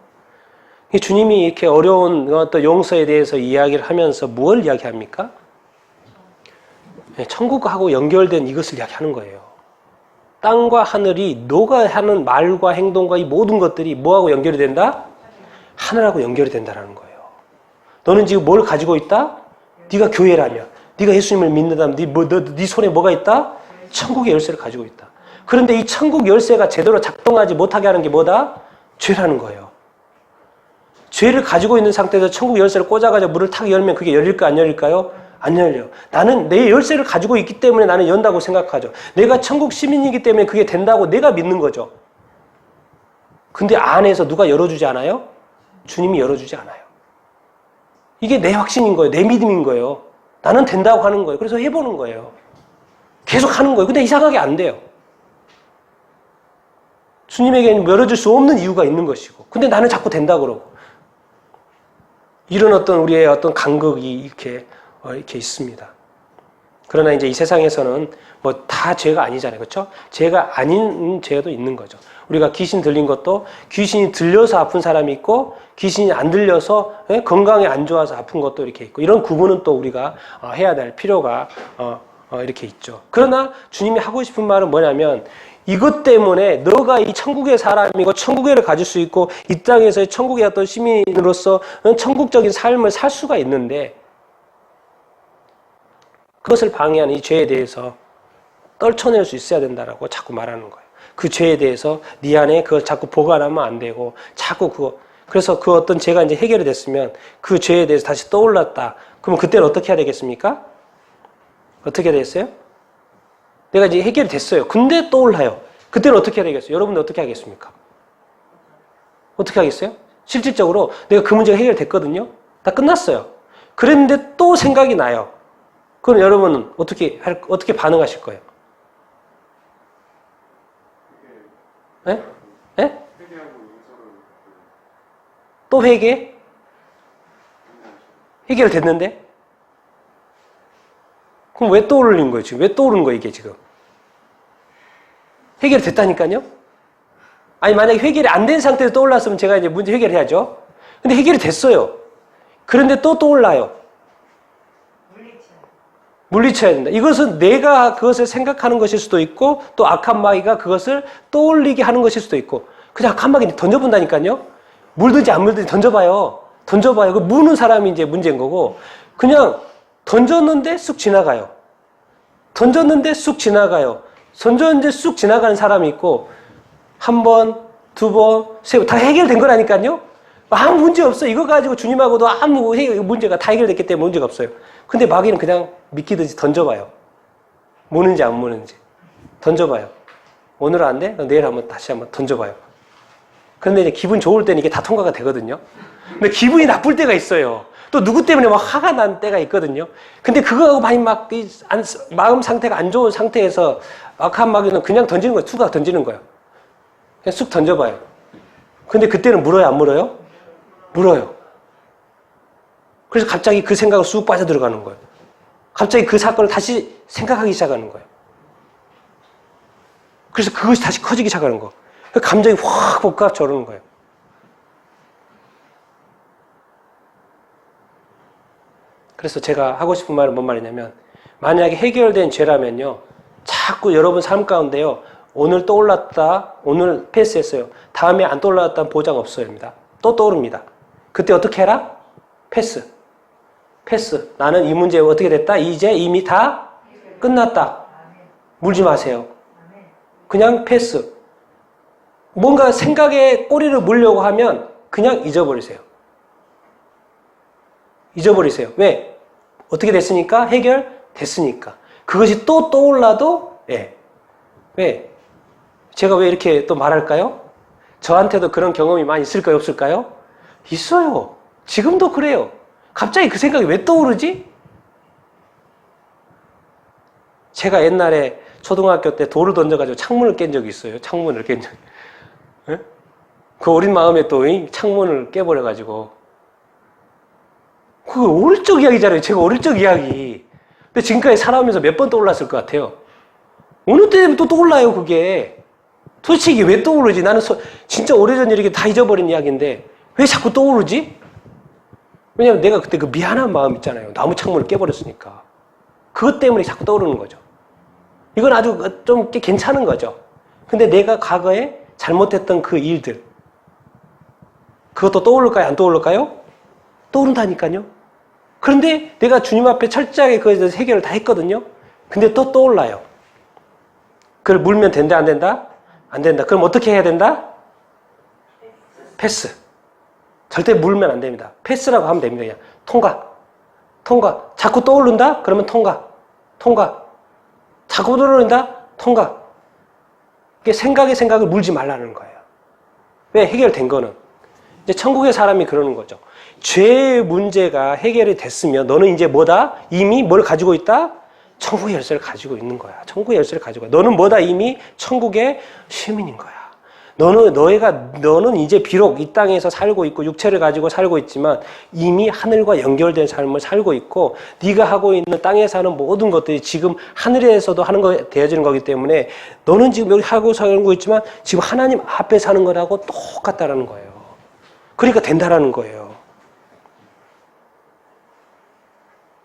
주님이 이렇게 어려운 어떤 용서에 대해서 이야기를 하면서 뭘 이야기합니까? 천국하고 연결된 이것을 이야기하는 거예요. 땅과 하늘이 너가 하는 말과 행동과 이 모든 것들이 뭐하고 연결이 된다? 하늘하고 연결이 된다는 거예요. 너는 지금 뭘 가지고 있다? 네가 교회라면, 네가 예수님을 믿는다면 네 손에 뭐가 있다? 천국의 열쇠를 가지고 있다. 그런데 이 천국 열쇠가 제대로 작동하지 못하게 하는 게 뭐다? 죄라는 거예요. 죄를 가지고 있는 상태에서 천국 열쇠를 꽂아가지고 문을 탁 열면 그게 열릴까 안 열릴까요? 안 열려요. 나는 내 열쇠를 가지고 있기 때문에 나는 연다고 생각하죠. 내가 천국 시민이기 때문에 그게 된다고 내가 믿는 거죠. 근데 안에서 누가 열어주지 않아요? 주님이 열어주지 않아요. 이게 내 확신인 거예요. 내 믿음인 거예요. 나는 된다고 하는 거예요. 그래서 해보는 거예요. 계속 하는 거예요. 근데 이상하게 안 돼요. 주님에게는 열어줄 수 없는 이유가 있는 것이고, 근데 나는 자꾸 된다 그러고. 이런 어떤 우리의 어떤 간극이 이렇게 있습니다. 그러나 이제 이 세상에서는 뭐 다 죄가 아니잖아요. 그렇죠? 죄가 아닌 죄도 있는 거죠. 우리가 귀신 들린 것도 귀신이 들려서 아픈 사람이 있고 귀신이 안 들려서 건강에 안 좋아서 아픈 것도 이렇게 있고, 이런 구분은 또 우리가 해야 될 필요가 이렇게 있죠. 그러나 주님이 하고 싶은 말은 뭐냐면, 이것 때문에 너가 이 천국의 사람이고 천국의를 가질 수 있고 이 땅에서의 천국의 어떤 시민으로서 천국적인 삶을 살 수가 있는데, 그것을 방해하는 이 죄에 대해서 떨쳐낼 수 있어야 된다라고 자꾸 말하는 거예요. 그 죄에 대해서 네 안에 그걸 자꾸 보관하면 안 되고, 자꾸 그래서 그 어떤 죄가 이제 해결이 됐으면 그 죄에 대해서 다시 떠올랐다. 그러면 그때는 어떻게 해야 되겠습니까? 어떻게 됐어요? 내가 이제 해결이 됐어요. 근데 떠올라요. 그때는 어떻게 해야 되겠어요? 여러분들 어떻게 하겠습니까? 어떻게 하겠어요? 실질적으로 내가 그 문제가 해결됐거든요. 다 끝났어요. 그랬는데 또 생각이 나요. 그럼 여러분은 어떻게 반응하실 거예요? 네? 네? 또 회개? 해결됐는데? 그럼 왜 떠오르는 거예요, 지금? 왜 떠오르는 거예요, 이게 지금? 해결됐다니까요? 아니, 만약에 해결이 안 된 상태에서 떠올랐으면 제가 이제 문제 해결해야죠. 근데 해결이 됐어요. 그런데 또 떠올라요. 물리쳐야 된다. 이것은 내가 그것을 생각하는 것일 수도 있고, 또 악한 마귀가 그것을 떠올리게 하는 것일 수도 있고, 그냥 악한 마귀 던져본다니까요? 물든지 안 물든지 던져봐요. 그 무는 사람이 이제 문제인 거고, 그냥 던졌는데 쑥 지나가요. 던졌는데 쑥 지나가는 사람이 있고, 한 번, 두 번, 세 번, 다 해결된 거라니까요? 아무 문제 없어. 이거 가지고 주님하고도 아무 문제가 다 해결됐기 때문에 문제가 없어요. 근데 마귀는 그냥 믿기듯이 던져봐요. 무는지 안 무는지. 던져봐요. 오늘은 안 돼? 내일 다시 한번 던져봐요. 그런데 이제 기분 좋을 때는 이게 다 통과가 되거든요. 근데 기분이 나쁠 때가 있어요. 또 누구 때문에 막 화가 난 때가 있거든요. 근데 그거하고 많이 마음 상태가 안 좋은 상태에서 악한 마귀는 그냥 던지는 거예요. 수박 던지는 거예요. 그냥 쑥 던져봐요. 근데 그때는 물어요, 안 물어요? 물어요. 그래서 갑자기 그 생각을 쑥 빠져들어가는 거예요. 갑자기 그 사건을 다시 생각하기 시작하는 거예요. 그래서 그것이 다시 커지기 시작하는 거. 감정이 확 복합 오르는 거예요. 그래서 제가 하고 싶은 말은 뭔 말이냐면, 만약에 해결된 죄라면요, 자꾸 여러분 삶 가운데요, 오늘 떠올랐다, 오늘 패스했어요. 다음에 안 떠올랐다는 보장 없어요입니다. 또 떠오릅니다. 그때 어떻게 해라? 패스. 나는 이 문제 어떻게 됐다? 이제 이미 다 끝났다. 물지 마세요. 그냥 패스. 뭔가 생각에 꼬리를 물려고 하면 그냥 잊어버리세요. 왜? 어떻게 됐으니까? 해결됐으니까. 그것이 또 떠올라도, 왜? 제가 왜 이렇게 또 말할까요? 저한테도 그런 경험이 많이 있을까요? 없을까요? 있어요. 지금도 그래요. 갑자기 그 생각이 왜 떠오르지? 제가 옛날에 초등학교 때 돌을 던져가지고 창문을 깬 적이 있어요. 그 어린 마음에 또 창문을 깨버려가지고. 그거 어릴 적 이야기잖아요. 제가 어릴 적 이야기. 근데 지금까지 살아오면서 몇 번 떠올랐을 것 같아요. 어느 때 되면 또 떠올라요, 그게. 도대체 이게 왜 떠오르지? 나는 진짜 오래전 일이게 다 잊어버린 이야기인데 왜 자꾸 떠오르지? 왜냐면 내가 그때 그 미안한 마음 있잖아요. 나무 창문을 깨버렸으니까. 그것 때문에 자꾸 떠오르는 거죠. 이건 아주 좀 괜찮은 거죠. 근데 내가 과거에 잘못했던 그 일들, 그것도 떠오를까요? 안 떠오를까요? 떠오른다니까요. 그런데 내가 주님 앞에 철저하게 그것에 대해서 해결을 다 했거든요. 근데 또 떠올라요. 그걸 물면 된다, 안 된다? 안 된다. 그럼 어떻게 해야 된다? 패스. 절대 물면 안 됩니다. 패스라고 하면 됩니다. 그냥 통과. 자꾸 떠오른다? 그러면 통과. 자꾸 떠오른다? 통과. 이게 생각을 물지 말라는 거예요. 왜? 해결된 거는. 이제 천국의 사람이 그러는 거죠. 죄의 문제가 해결이 됐으면 너는 이제 뭐다? 이미 뭘 가지고 있다? 천국의 열쇠를 가지고 있는 거야. 천국의 열쇠를 가지고 있는 거야. 너는 뭐다? 이미 천국의 시민인 거야. 너는 이제 비록 이 땅에서 살고 있고 육체를 가지고 살고 있지만 이미 하늘과 연결된 삶을 살고 있고 네가 하고 있는 땅에 사는 모든 것들이 지금 하늘에서도 하는 거 되어지는 거기 때문에 너는 지금 여기 하고 살고 있지만 지금 하나님 앞에 사는 거라고 똑같다라는 거예요. 그러니까 된다라는 거예요.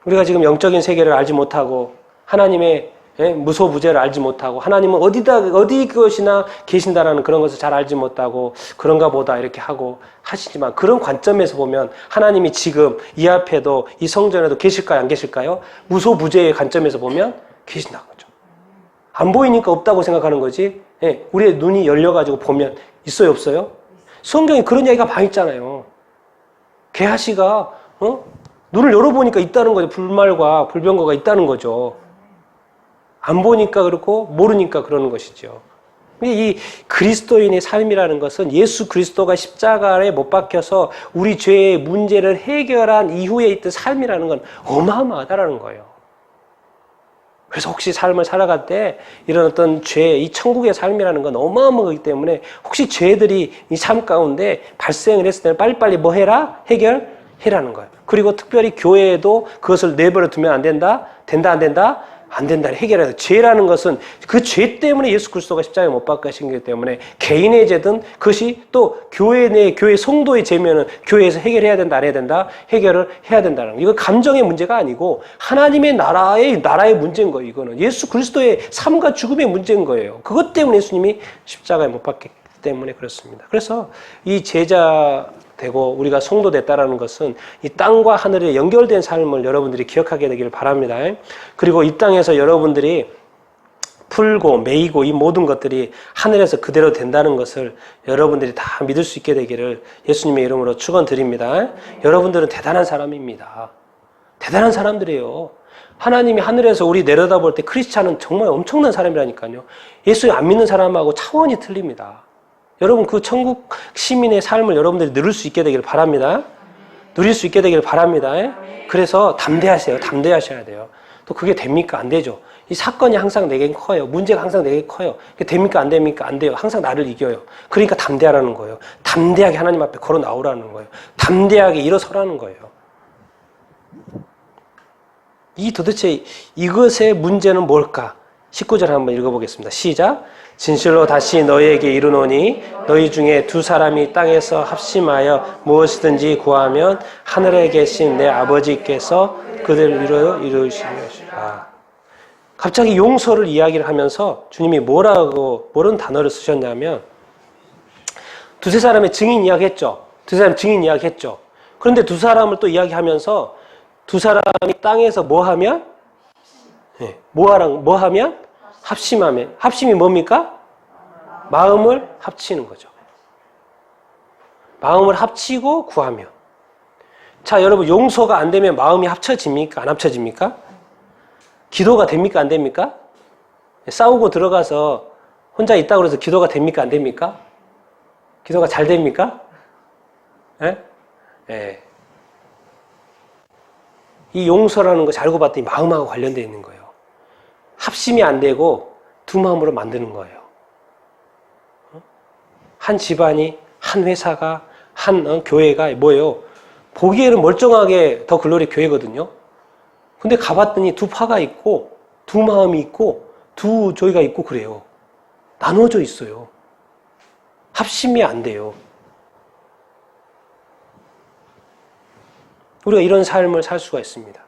우리가 지금 영적인 세계를 알지 못하고 하나님의 무소부재를 알지 못하고 하나님은 어디 것이나 계신다라는 그런 것을 잘 알지 못하고 그런가 보다 이렇게 하고 하시지만 그런 관점에서 보면 하나님이 지금 이 앞에도 이 성전에도 계실까요? 안 계실까요? 무소부재의 관점에서 보면 계신다는 거죠. 안 보이니까 없다고 생각하는 거지. 우리의 눈이 열려가지고 보면 있어요? 없어요? 성경에 그런 이야기가 많이 있잖아요. 게하시가 눈을 열어보니까 있다는 거죠. 불말과 불병거가 있다는 거죠. 안 보니까 그렇고 모르니까 그러는 것이죠. 이 그리스도인의 삶이라는 것은 예수 그리스도가 십자가에 못 박혀서 우리 죄의 문제를 해결한 이후에 있던 삶이라는 건 어마어마하다라는 거예요. 그래서 혹시 삶을 살아갈 때 이런 어떤 죄, 이 천국의 삶이라는 건 어마어마하기 때문에 혹시 죄들이 이 삶 가운데 발생을 했을 때는 빨리빨리 뭐 해라? 해결해라는 거예요. 그리고 특별히 교회에도 그것을 내버려 두면 안 된다? 된다, 안 된다? 안 된다. 해결해야 돼. 죄라는 것은 그 죄 때문에 예수 그리스도가 십자가에 못 박히신 거기 때문에 개인의 죄든 그것이 또 교회 내 교회 성도의 죄면은 교회에서 해결해야 된다, 안 해야 된다? 해결을 해야 된다는 거. 이건 감정의 문제가 아니고 하나님의 나라의 문제인 거예요. 이거는 예수 그리스도의 삶과 죽음의 문제인 거예요. 그것 때문에 예수님이 십자가에 못 박혔기 때문에 그렇습니다. 그래서 이 제자 되고 우리가 성도 됐다라는 것은 이 땅과 하늘에 연결된 삶을 여러분들이 기억하게 되기를 바랍니다. 그리고 이 땅에서 여러분들이 풀고 매이고 이 모든 것들이 하늘에서 그대로 된다는 것을 여러분들이 다 믿을 수 있게 되기를 예수님의 이름으로 축원드립니다. 여러분들은 대단한 사람입니다. 대단한 사람들이에요. 하나님이 하늘에서 우리 내려다볼 때 크리스찬은 정말 엄청난 사람이라니까요. 예수 안 믿는 사람하고 차원이 틀립니다. 여러분 그 천국 시민의 삶을 여러분들이 누릴 수 있게 되기를 바랍니다. 누릴 수 있게 되기를 바랍니다. 그래서 담대하세요. 담대하셔야 돼요. 또 그게 됩니까? 안 되죠. 이 사건이 항상 내겐 커요. 문제가 항상 내겐 커요. 그게 됩니까? 안 됩니까? 안 돼요. 항상 나를 이겨요. 그러니까 담대하라는 거예요. 담대하게 하나님 앞에 걸어 나오라는 거예요. 담대하게 일어서라는 거예요. 도대체 이것의 문제는 뭘까? 19절 한번 읽어보겠습니다. 시작. 진실로 다시 너희에게 이르노니 너희 중에 두 사람이 땅에서 합심하여 무엇이든지 구하면 하늘에 계신 내 아버지께서 그들을 이루시리라. 갑자기 용서를 이야기를 하면서 주님이 뭐라는 단어를 쓰셨냐면 두세 사람의 증인 이야기했죠. 두 사람 증인 이야기했죠. 그런데 두 사람을 또 이야기하면서 두 사람이 땅에서 뭐 하면? 뭐 하면? 합심하면. 합심이 뭡니까? 마음을 합치는 거죠. 마음을 합치고 구하면. 자, 여러분 용서가 안 되면 마음이 합쳐집니까? 안 합쳐집니까? 기도가 됩니까? 안 됩니까? 싸우고 들어가서 혼자 있다고 해서 기도가 됩니까? 안 됩니까? 기도가 잘 됩니까? 예? 예. 이 용서라는 것이 알고 봤더니 마음하고 관련되어 있는 거예요. 합심이 안 되고 두 마음으로 만드는 거예요. 한 집안이, 한 회사가, 한 교회가 뭐예요? 보기에는 멀쩡하게 더 글로리 교회거든요. 근데 가봤더니 두 파가 있고 두 마음이 있고 두 조이가 있고 그래요. 나눠져 있어요. 합심이 안 돼요. 우리가 이런 삶을 살 수가 있습니다.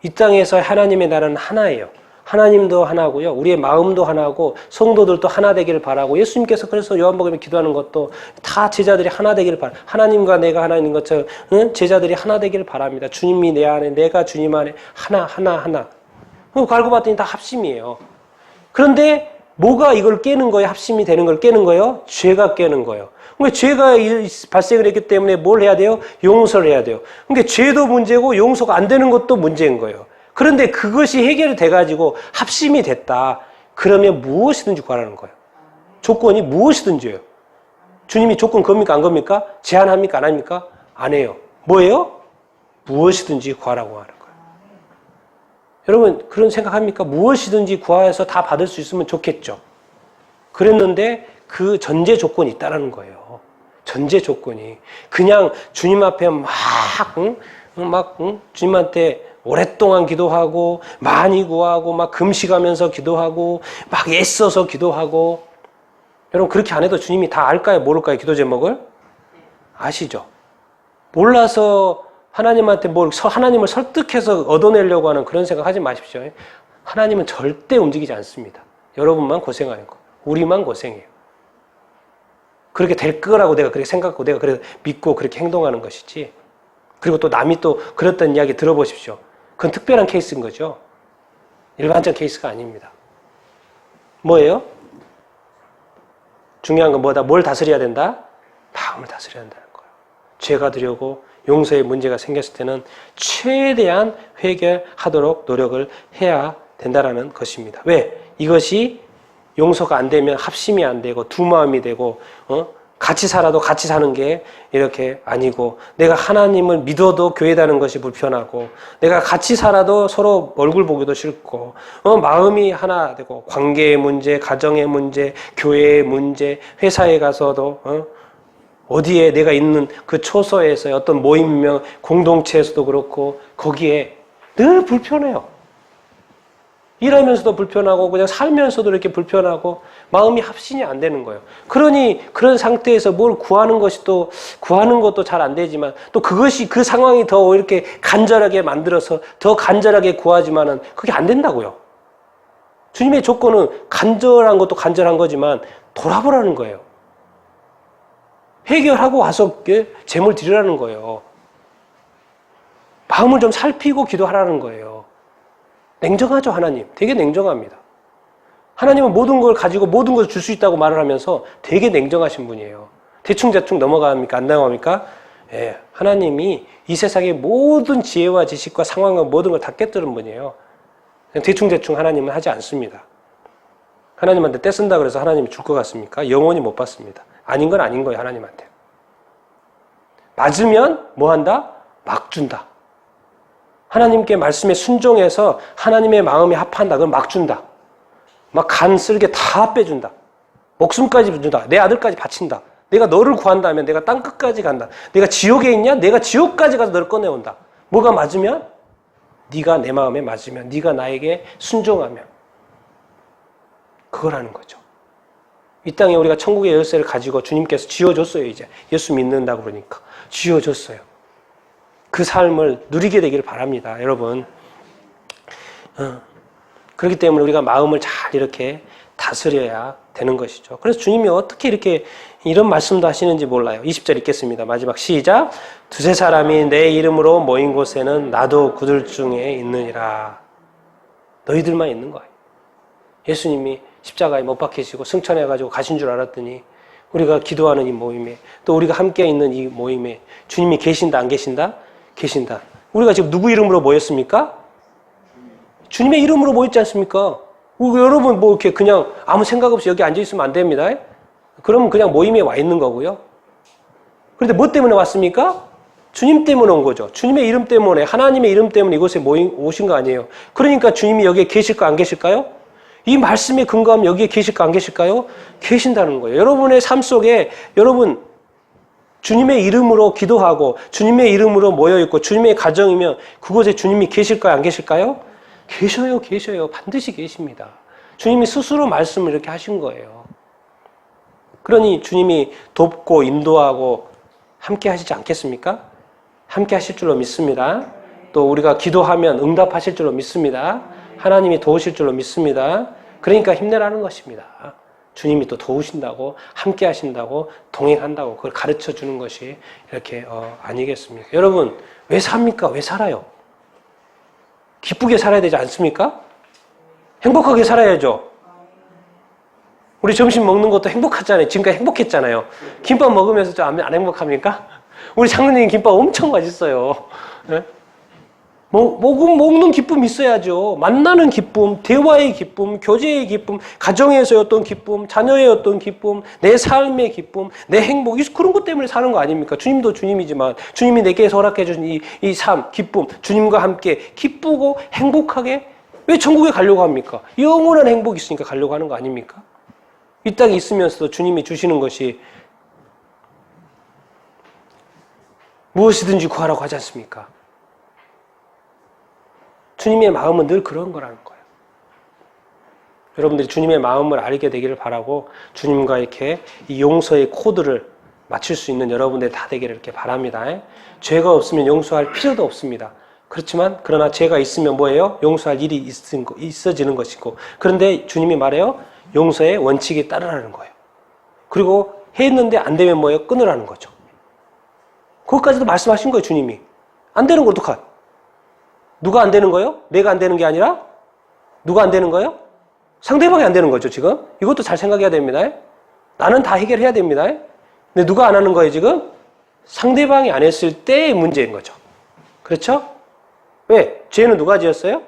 이 땅에서 하나님의 나라는 하나예요. 하나님도 하나고요. 우리의 마음도 하나고 성도들도 하나 되기를 바라고 예수님께서 그래서 요한복음에 기도하는 것도 다 제자들이 하나 되기를 바랍니다. 하나님과 내가 하나인 것처럼 제자들이 하나 되기를 바랍니다. 주님이 내 안에 내가 주님 안에 하나. 알고 봤더니 다 합심이에요. 그런데 뭐가 이걸 깨는 거예요? 합심이 되는 걸 깨는 거예요? 죄가 깨는 거예요. 그러니까 죄가 발생을 했기 때문에 뭘 해야 돼요? 용서를 해야 돼요. 그러니까 죄도 문제고 용서가 안 되는 것도 문제인 거예요. 그런데 그것이 해결이 돼가지고 합심이 됐다. 그러면 무엇이든지 구하라는 거예요. 조건이 무엇이든지예요. 주님이 조건 겁니까? 안 겁니까? 제한합니까? 안 합니까? 안 해요. 뭐예요? 무엇이든지 구하라고 하는 거예요. 여러분 그런 생각합니까? 무엇이든지 구하여서 다 받을 수 있으면 좋겠죠. 그랬는데 그 전제 조건이 있다는 거예요. 전제 조건이. 그냥 주님 앞에 주님한테 오랫동안 기도하고 많이 구하고 막 금식하면서 기도하고 막 애써서 기도하고 여러분 그렇게 안 해도 주님이 다 알까요? 모를까요? 기도 제목을? 아시죠? 몰라서 하나님한테 하나님을 설득해서 얻어내려고 하는 그런 생각 하지 마십시오. 하나님은 절대 움직이지 않습니다. 여러분만 고생하는 거. 우리만 고생해요. 그렇게 될 거라고 내가 그렇게 생각하고 내가 그래서 믿고 그렇게 행동하는 것이지. 그리고 또 남이 또 그랬던 이야기 들어보십시오. 그건 특별한 케이스인 거죠. 일반적 케이스가 아닙니다. 뭐예요? 중요한 건 뭐다? 뭘 다스려야 된다? 마음을 다스려야 한다는 거예요. 죄가 되려고 용서의 문제가 생겼을 때는 최대한 해결하도록 노력을 해야 된다는 것입니다. 왜? 이것이 용서가 안 되면 합심이 안 되고 두 마음이 되고 같이 살아도 같이 사는 게 이렇게 아니고 내가 하나님을 믿어도 교회다는 것이 불편하고 내가 같이 살아도 서로 얼굴 보기도 싫고 마음이 하나 되고 관계의 문제, 가정의 문제, 교회의 문제, 회사에 가서도 어디에 내가 있는 그 초소에서 어떤 모임명 공동체에서도 그렇고 거기에 늘 불편해요. 일하면서도 불편하고 그냥 살면서도 이렇게 불편하고 마음이 합심이 안 되는 거예요. 그러니 그런 상태에서 뭘 구하는 것도 잘 안 되지만 또 그것이 그 상황이 더 이렇게 간절하게 만들어서 더 간절하게 구하지만은 그게 안 된다고요. 주님의 조건은 간절한 것도 간절한 거지만 돌아보라는 거예요. 해결하고 와서 제물 드리라는 거예요. 마음을 좀 살피고 기도하라는 거예요. 냉정하죠, 하나님. 되게 냉정합니다. 하나님은 모든 걸 가지고 모든 걸 줄 수 있다고 말을 하면서 되게 냉정하신 분이에요. 대충 넘어갑니까? 안 넘어갑니까? 예, 하나님이 이 세상의 모든 지혜와 지식과 상황과 모든 걸 다 깨뜨린 분이에요. 대충 하나님은 하지 않습니다. 하나님한테 떼쓴다 그래서 하나님이 줄 것 같습니까? 영원히 못 받습니다. 아닌 건 아닌 거예요, 하나님한테. 맞으면 뭐 한다? 막 준다. 하나님께 말씀에 순종해서 하나님의 마음에 합한다. 그럼 막 준다. 막 간 쓸개 다 빼준다. 목숨까지 준다. 내 아들까지 바친다. 내가 너를 구한다면 내가 땅 끝까지 간다. 내가 지옥에 있냐? 내가 지옥까지 가서 너를 꺼내온다. 뭐가 맞으면? 네가 내 마음에 맞으면, 네가 나에게 순종하면. 그걸 하는 거죠. 이 땅에 우리가 천국의 열쇠를 가지고 주님께서 쥐어줬어요. 이제 예수 믿는다고 그러니까 쥐어줬어요. 그 삶을 누리게 되기를 바랍니다, 여러분. 그렇기 때문에 우리가 마음을 잘 이렇게 다스려야 되는 것이죠. 그래서 주님이 어떻게 이렇게 이런 말씀도 하시는지 몰라요. 20절 읽겠습니다. 마지막 시작. 두세 사람이 내 이름으로 모인 곳에는 나도 그들 중에 있느니라. 너희들만 있는 거예요. 예수님이 십자가에 못 박히시고 승천해가지고 가신 줄 알았더니 우리가 기도하는 이 모임에, 또 우리가 함께 있는 이 모임에 주님이 계신다 안 계신다? 계신다. 우리가 지금 누구 이름으로 모였습니까? 주님의 이름으로 모였지 않습니까? 여러분 뭐 이렇게 그냥 아무 생각 없이 여기 앉아있으면 안 됩니다. 그러면 그냥 모임에 와 있는 거고요. 그런데 뭐 때문에 왔습니까? 주님 때문에 온 거죠. 주님의 이름 때문에, 하나님의 이름 때문에 이곳에 오신 거 아니에요. 그러니까 주님이 여기에 계실까 안 계실까요? 이 말씀에 근거하면 여기에 계실까 안 계실까요? 계신다는 거예요. 여러분의 삶 속에 여러분 주님의 이름으로 기도하고 주님의 이름으로 모여있고 주님의 가정이면 그곳에 주님이 계실까요? 안 계실까요? 계셔요. 계셔요. 반드시 계십니다. 주님이 스스로 말씀을 이렇게 하신 거예요. 그러니 주님이 돕고 인도하고 함께 하시지 않겠습니까? 함께 하실 줄로 믿습니다. 또 우리가 기도하면 응답하실 줄로 믿습니다. 하나님이 도우실 줄로 믿습니다. 그러니까 힘내라는 것입니다. 주님이 또 도우신다고, 함께 하신다고, 동행한다고 그걸 가르쳐 주는 것이 이렇게 아니겠습니까? 여러분 왜 삽니까? 왜 살아요? 기쁘게 살아야 되지 않습니까? 행복하게 살아야죠. 우리 점심 먹는 것도 행복하잖아요. 지금까지 행복했잖아요. 김밥 먹으면서 좀 안 행복합니까? 우리 장로님 김밥 엄청 맛있어요. 네? 먹는 기쁨 있어야죠. 만나는 기쁨, 대화의 기쁨, 교제의 기쁨, 가정에서의 어떤 기쁨, 자녀의 어떤 기쁨, 내 삶의 기쁨, 내 행복, 그런 것 때문에 사는 거 아닙니까? 주님도 주님이지만 주님이 내게 허락해 주신 이 삶, 기쁨, 주님과 함께 기쁘고 행복하게 왜 천국에 가려고 합니까? 영원한 행복이 있으니까 가려고 하는 거 아닙니까? 이 땅에 있으면서도 주님이 주시는 것이 무엇이든지 구하라고 하지 않습니까? 주님의 마음은 늘 그런 거라는 거예요. 여러분들이 주님의 마음을 알게 되기를 바라고 주님과 이렇게 이 용서의 코드를 맞출 수 있는 여러분들이 다 되기를 이렇게 바랍니다. 죄가 없으면 용서할 필요도 없습니다. 그렇지만 그러나 죄가 있으면 뭐예요? 용서할 일이 있어지는 것이고, 그런데 주님이 말해요. 용서의 원칙에 따르라는 거예요. 그리고 했는데 안 되면 뭐예요? 끊으라는 거죠. 그것까지도 말씀하신 거예요. 주님이. 안 되는 거 어떡하? 누가 안 되는 거예요? 내가 안 되는 게 아니라 누가 안 되는 거예요? 상대방이 안 되는 거죠, 지금. 이것도 잘 생각해야 됩니다. 나는 다 해결해야 됩니다. 근데 누가 안 하는 거예요, 지금? 상대방이 안 했을 때의 문제인 거죠. 그렇죠? 왜? 죄는 누가 지었어요?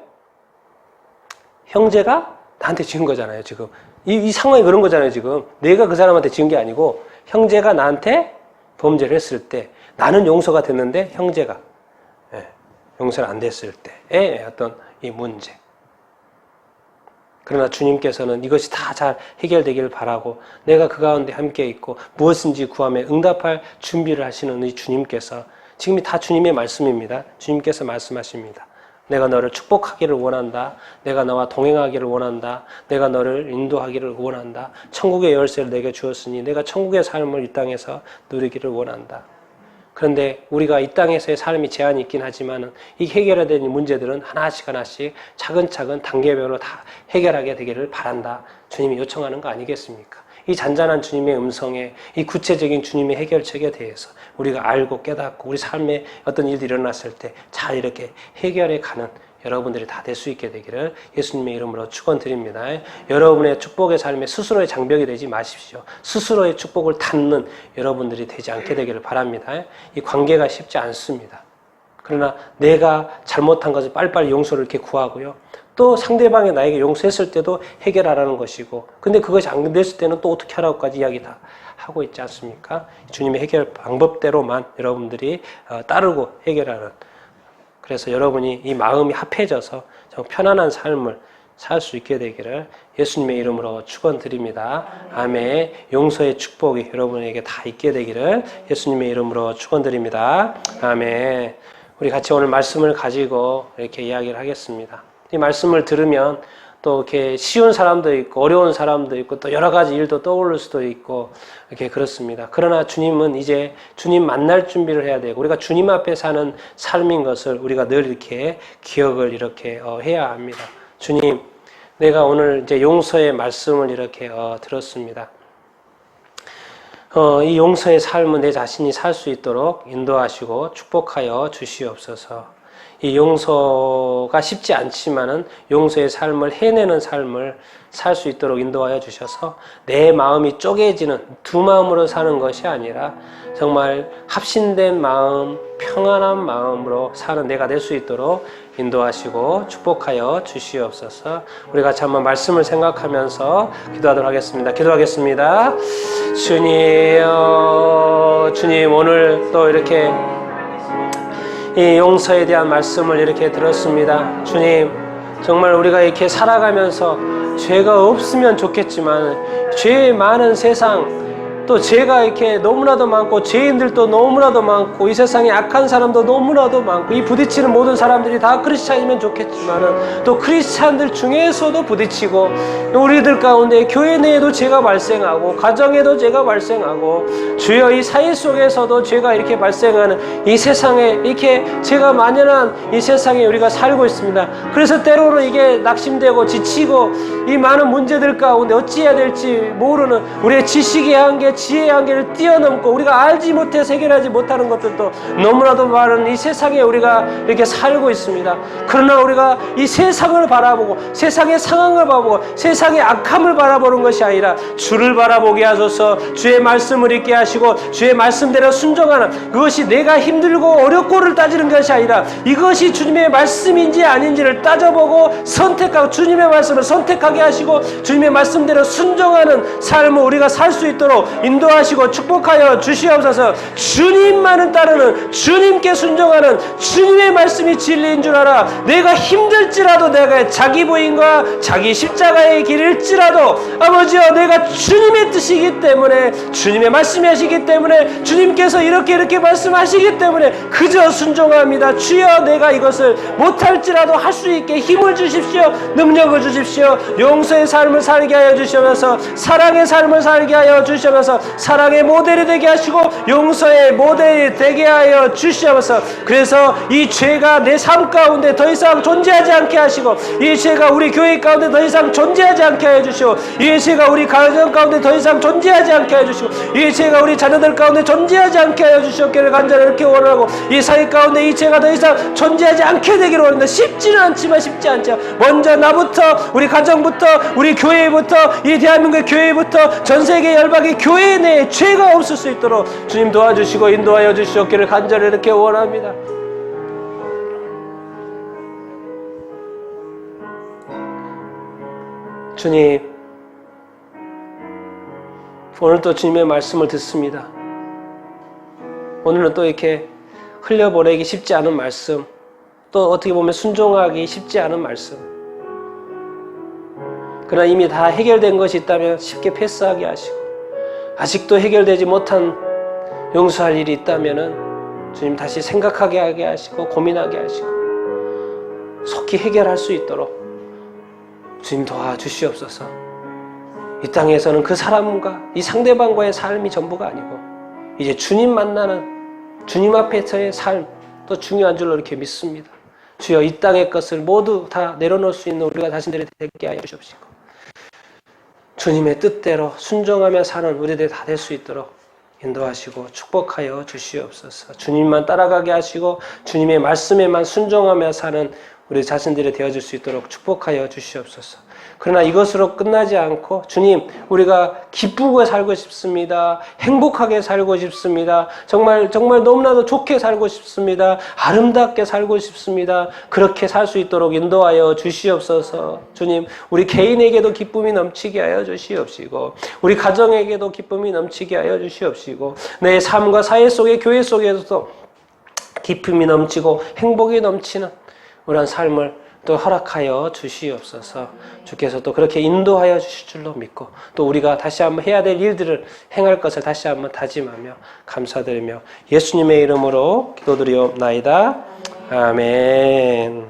형제가 나한테 지은 거잖아요, 지금. 이 상황이 그런 거잖아요, 지금. 내가 그 사람한테 지은 게 아니고 형제가 나한테 범죄를 했을 때 나는 용서가 됐는데 형제가 용서는 안 됐을 때의 어떤 이 문제. 그러나 주님께서는 이것이 다 잘 해결되기를 바라고 내가 그 가운데 함께 있고 무엇인지 구하며 응답할 준비를 하시는 이 주님께서, 지금이 다 주님의 말씀입니다. 주님께서 말씀하십니다. 내가 너를 축복하기를 원한다. 내가 너와 동행하기를 원한다. 내가 너를 인도하기를 원한다. 천국의 열쇠를 내게 주었으니 내가 천국의 삶을 이 땅에서 누리기를 원한다. 그런데 우리가 이 땅에서의 삶이 제한이 있긴 하지만 이 해결해야 되는 문제들은 하나씩 차근차근 단계별로 다 해결하게 되기를 바란다. 주님이 요청하는 거 아니겠습니까? 이 잔잔한 주님의 음성에, 이 구체적인 주님의 해결책에 대해서 우리가 알고 깨닫고 우리 삶에 어떤 일이 일어났을 때 잘 이렇게 해결해 가는 여러분들이 다 될 수 있게 되기를 예수님의 이름으로 축원드립니다. 여러분의 축복의 삶에 스스로의 장벽이 되지 마십시오. 스스로의 축복을 닫는 여러분들이 되지 않게 되기를 바랍니다. 이 관계가 쉽지 않습니다. 그러나 내가 잘못한 것을 빨리빨리 용서를 이렇게 구하고요. 또 상대방이 나에게 용서했을 때도 해결하라는 것이고, 근데 그것이 안 됐을 때는 또 어떻게 하라고까지 이야기 다 하고 있지 않습니까? 주님의 해결 방법대로만 여러분들이 따르고 해결하는, 그래서 여러분이 이 마음이 합해져서 정 편안한 삶을 살 수 있게 되기를 예수님의 이름으로 축원드립니다. 아멘. 용서의 축복이 여러분에게 다 있게 되기를 예수님의 이름으로 축원드립니다. 아멘. 우리 같이 오늘 말씀을 가지고 이렇게 이야기를 하겠습니다. 이 말씀을 들으면 또 이렇게 쉬운 사람도 있고 어려운 사람도 있고 또 여러 가지 일도 떠오를 수도 있고 이렇게 그렇습니다. 그러나 주님은 이제 주님 만날 준비를 해야 되고 우리가 주님 앞에 사는 삶인 것을 우리가 늘 이렇게 기억을 이렇게 해야 합니다. 주님, 내가 오늘 이제 용서의 말씀을 이렇게 들었습니다. 이 용서의 삶은 내 자신이 살 수 있도록 인도하시고 축복하여 주시옵소서. 이 용서가 쉽지 않지만은 용서의 삶을 해내는 삶을 살 수 있도록 인도하여 주셔서 내 마음이 쪼개지는 두 마음으로 사는 것이 아니라 정말 합심된 마음, 평안한 마음으로 사는 내가 될 수 있도록 인도하시고 축복하여 주시옵소서. 우리 같이 한번 말씀을 생각하면서 기도하도록 하겠습니다. 기도하겠습니다. 주님 오늘 또 이렇게 이 용서에 대한 말씀을 이렇게 들었습니다. 주님, 정말 우리가 이렇게 살아가면서 죄가 없으면 좋겠지만 죄의 많은 세상, 또 죄가 이렇게 너무나도 많고 죄인들도 너무나도 많고 이 세상에 악한 사람도 너무나도 많고 이 부딪히는 모든 사람들이 다 크리스찬이면 좋겠지만은 또 크리스찬들 중에서도 부딪히고 우리들 가운데 교회 내에도 죄가 발생하고 가정에도 죄가 발생하고 주여 이 사회 속에서도 죄가 이렇게 발생하는 이 세상에 이렇게 죄가 만연한 이 세상에 우리가 살고 있습니다. 그래서 때로는 이게 낙심되고 지치고 이 많은 문제들 가운데 어찌해야 될지 모르는 우리의 지식의 한계, 지혜의 한계를 뛰어넘고 우리가 알지 못해서 해결하지 못하는 것들도 너무나도 많은 이 세상에 우리가 이렇게 살고 있습니다. 그러나 우리가 이 세상을 바라보고 세상의 상황을 바라보고 세상의 악함을 바라보는 것이 아니라 주를 바라보게 하소서. 주의 말씀을 읽게 하시고 주의 말씀대로 순종하는 그것이 내가 힘들고 어렵고를 따지는 것이 아니라 이것이 주님의 말씀인지 아닌지를 따져보고 선택하고 주님의 말씀을 선택하게 하시고 주님의 말씀대로 순종하는 삶을 우리가 살 수 있도록 인도하시고 축복하여 주시옵소서. 주님만을 따르는 주님께 순종하는 주님의 말씀이 진리인 줄 알아. 내가 힘들지라도 내가 자기 부인과 자기 십자가의 길일지라도 아버지여 내가 주님의 뜻이기 때문에 주님의 말씀이 하시기 때문에 주님께서 이렇게 말씀하시기 때문에 그저 순종합니다. 주여 내가 이것을 못할지라도 할 수 있게 힘을 주십시오. 능력을 주십시오. 용서의 삶을 살게 하여 주시면서 사랑의 삶을 살게 하여 주시면서 사랑의 모델이 되게 하시고 용서의 모델이 되게 하여 주시옵소서. 그래서 이 죄가 내 삶 가운데 더 이상 존재하지 않게 하시고 이 죄가 우리 교회 가운데 더 이상 존재하지 않게 하여 주시고 이 죄가 우리 가정 가운데 더 이상 존재하지 않게 하여 주시고 이 죄가 우리 자녀들 가운데 존재하지 않게 하여 주시옵기를 간절히 이렇게 원하고 이 사회 가운데 이 죄가 더 이상 존재하지 않게 되기를 원합니다. 쉽지는 않지만 쉽지 않죠. 먼저 나부터 우리 가정부터 우리 교회부터 이 대한민국의 교회부터 전 세계 열방의 교회 내에 죄가 없을 수 있도록 주님 도와주시고 인도하여 주시옵기를 간절히 이렇게 원합니다. 주님, 오늘 또 주님의 말씀을 듣습니다. 오늘은 또 이렇게 흘려보내기 쉽지 않은 말씀, 또 어떻게 보면 순종하기 쉽지 않은 말씀. 그러나 이미 다 해결된 것이 있다면 쉽게 패스하게 하시고 아직도 해결되지 못한 용서할 일이 있다면 주님 다시 생각하게 하게 하시고 고민하게 하시고 속히 해결할 수 있도록 주님 도와주시옵소서. 이 땅에서는 그 사람과 이 상대방과의 삶이 전부가 아니고 이제 주님 만나는 주님 앞에서의 삶도 중요한 줄로 이렇게 믿습니다. 주여 이 땅의 것을 모두 다 내려놓을 수 있는 우리가 자신들이 되게 하여 주시옵시고 주님의 뜻대로 순종하며 사는 우리들이 다 될 수 있도록 인도하시고 축복하여 주시옵소서. 주님만 따라가게 하시고 주님의 말씀에만 순종하며 사는 우리 자신들이 되어질 수 있도록 축복하여 주시옵소서. 그러나 이것으로 끝나지 않고 주님, 우리가 기쁘게 살고 싶습니다. 행복하게 살고 싶습니다. 정말 너무나도 좋게 살고 싶습니다. 아름답게 살고 싶습니다. 그렇게 살 수 있도록 인도하여 주시옵소서. 주님, 우리 개인에게도 기쁨이 넘치게 하여 주시옵시고 우리 가정에게도 기쁨이 넘치게 하여 주시옵시고 내 삶과 사회 속에 교회 속에서도 기쁨이 넘치고 행복이 넘치는 그런 삶을 또 허락하여 주시옵소서. 주께서 또 그렇게 인도하여 주실 줄로 믿고 또 우리가 다시 한번 해야 될 일들을 행할 것을 다시 한번 다짐하며 감사드리며 예수님의 이름으로 기도드리옵나이다. 아멘.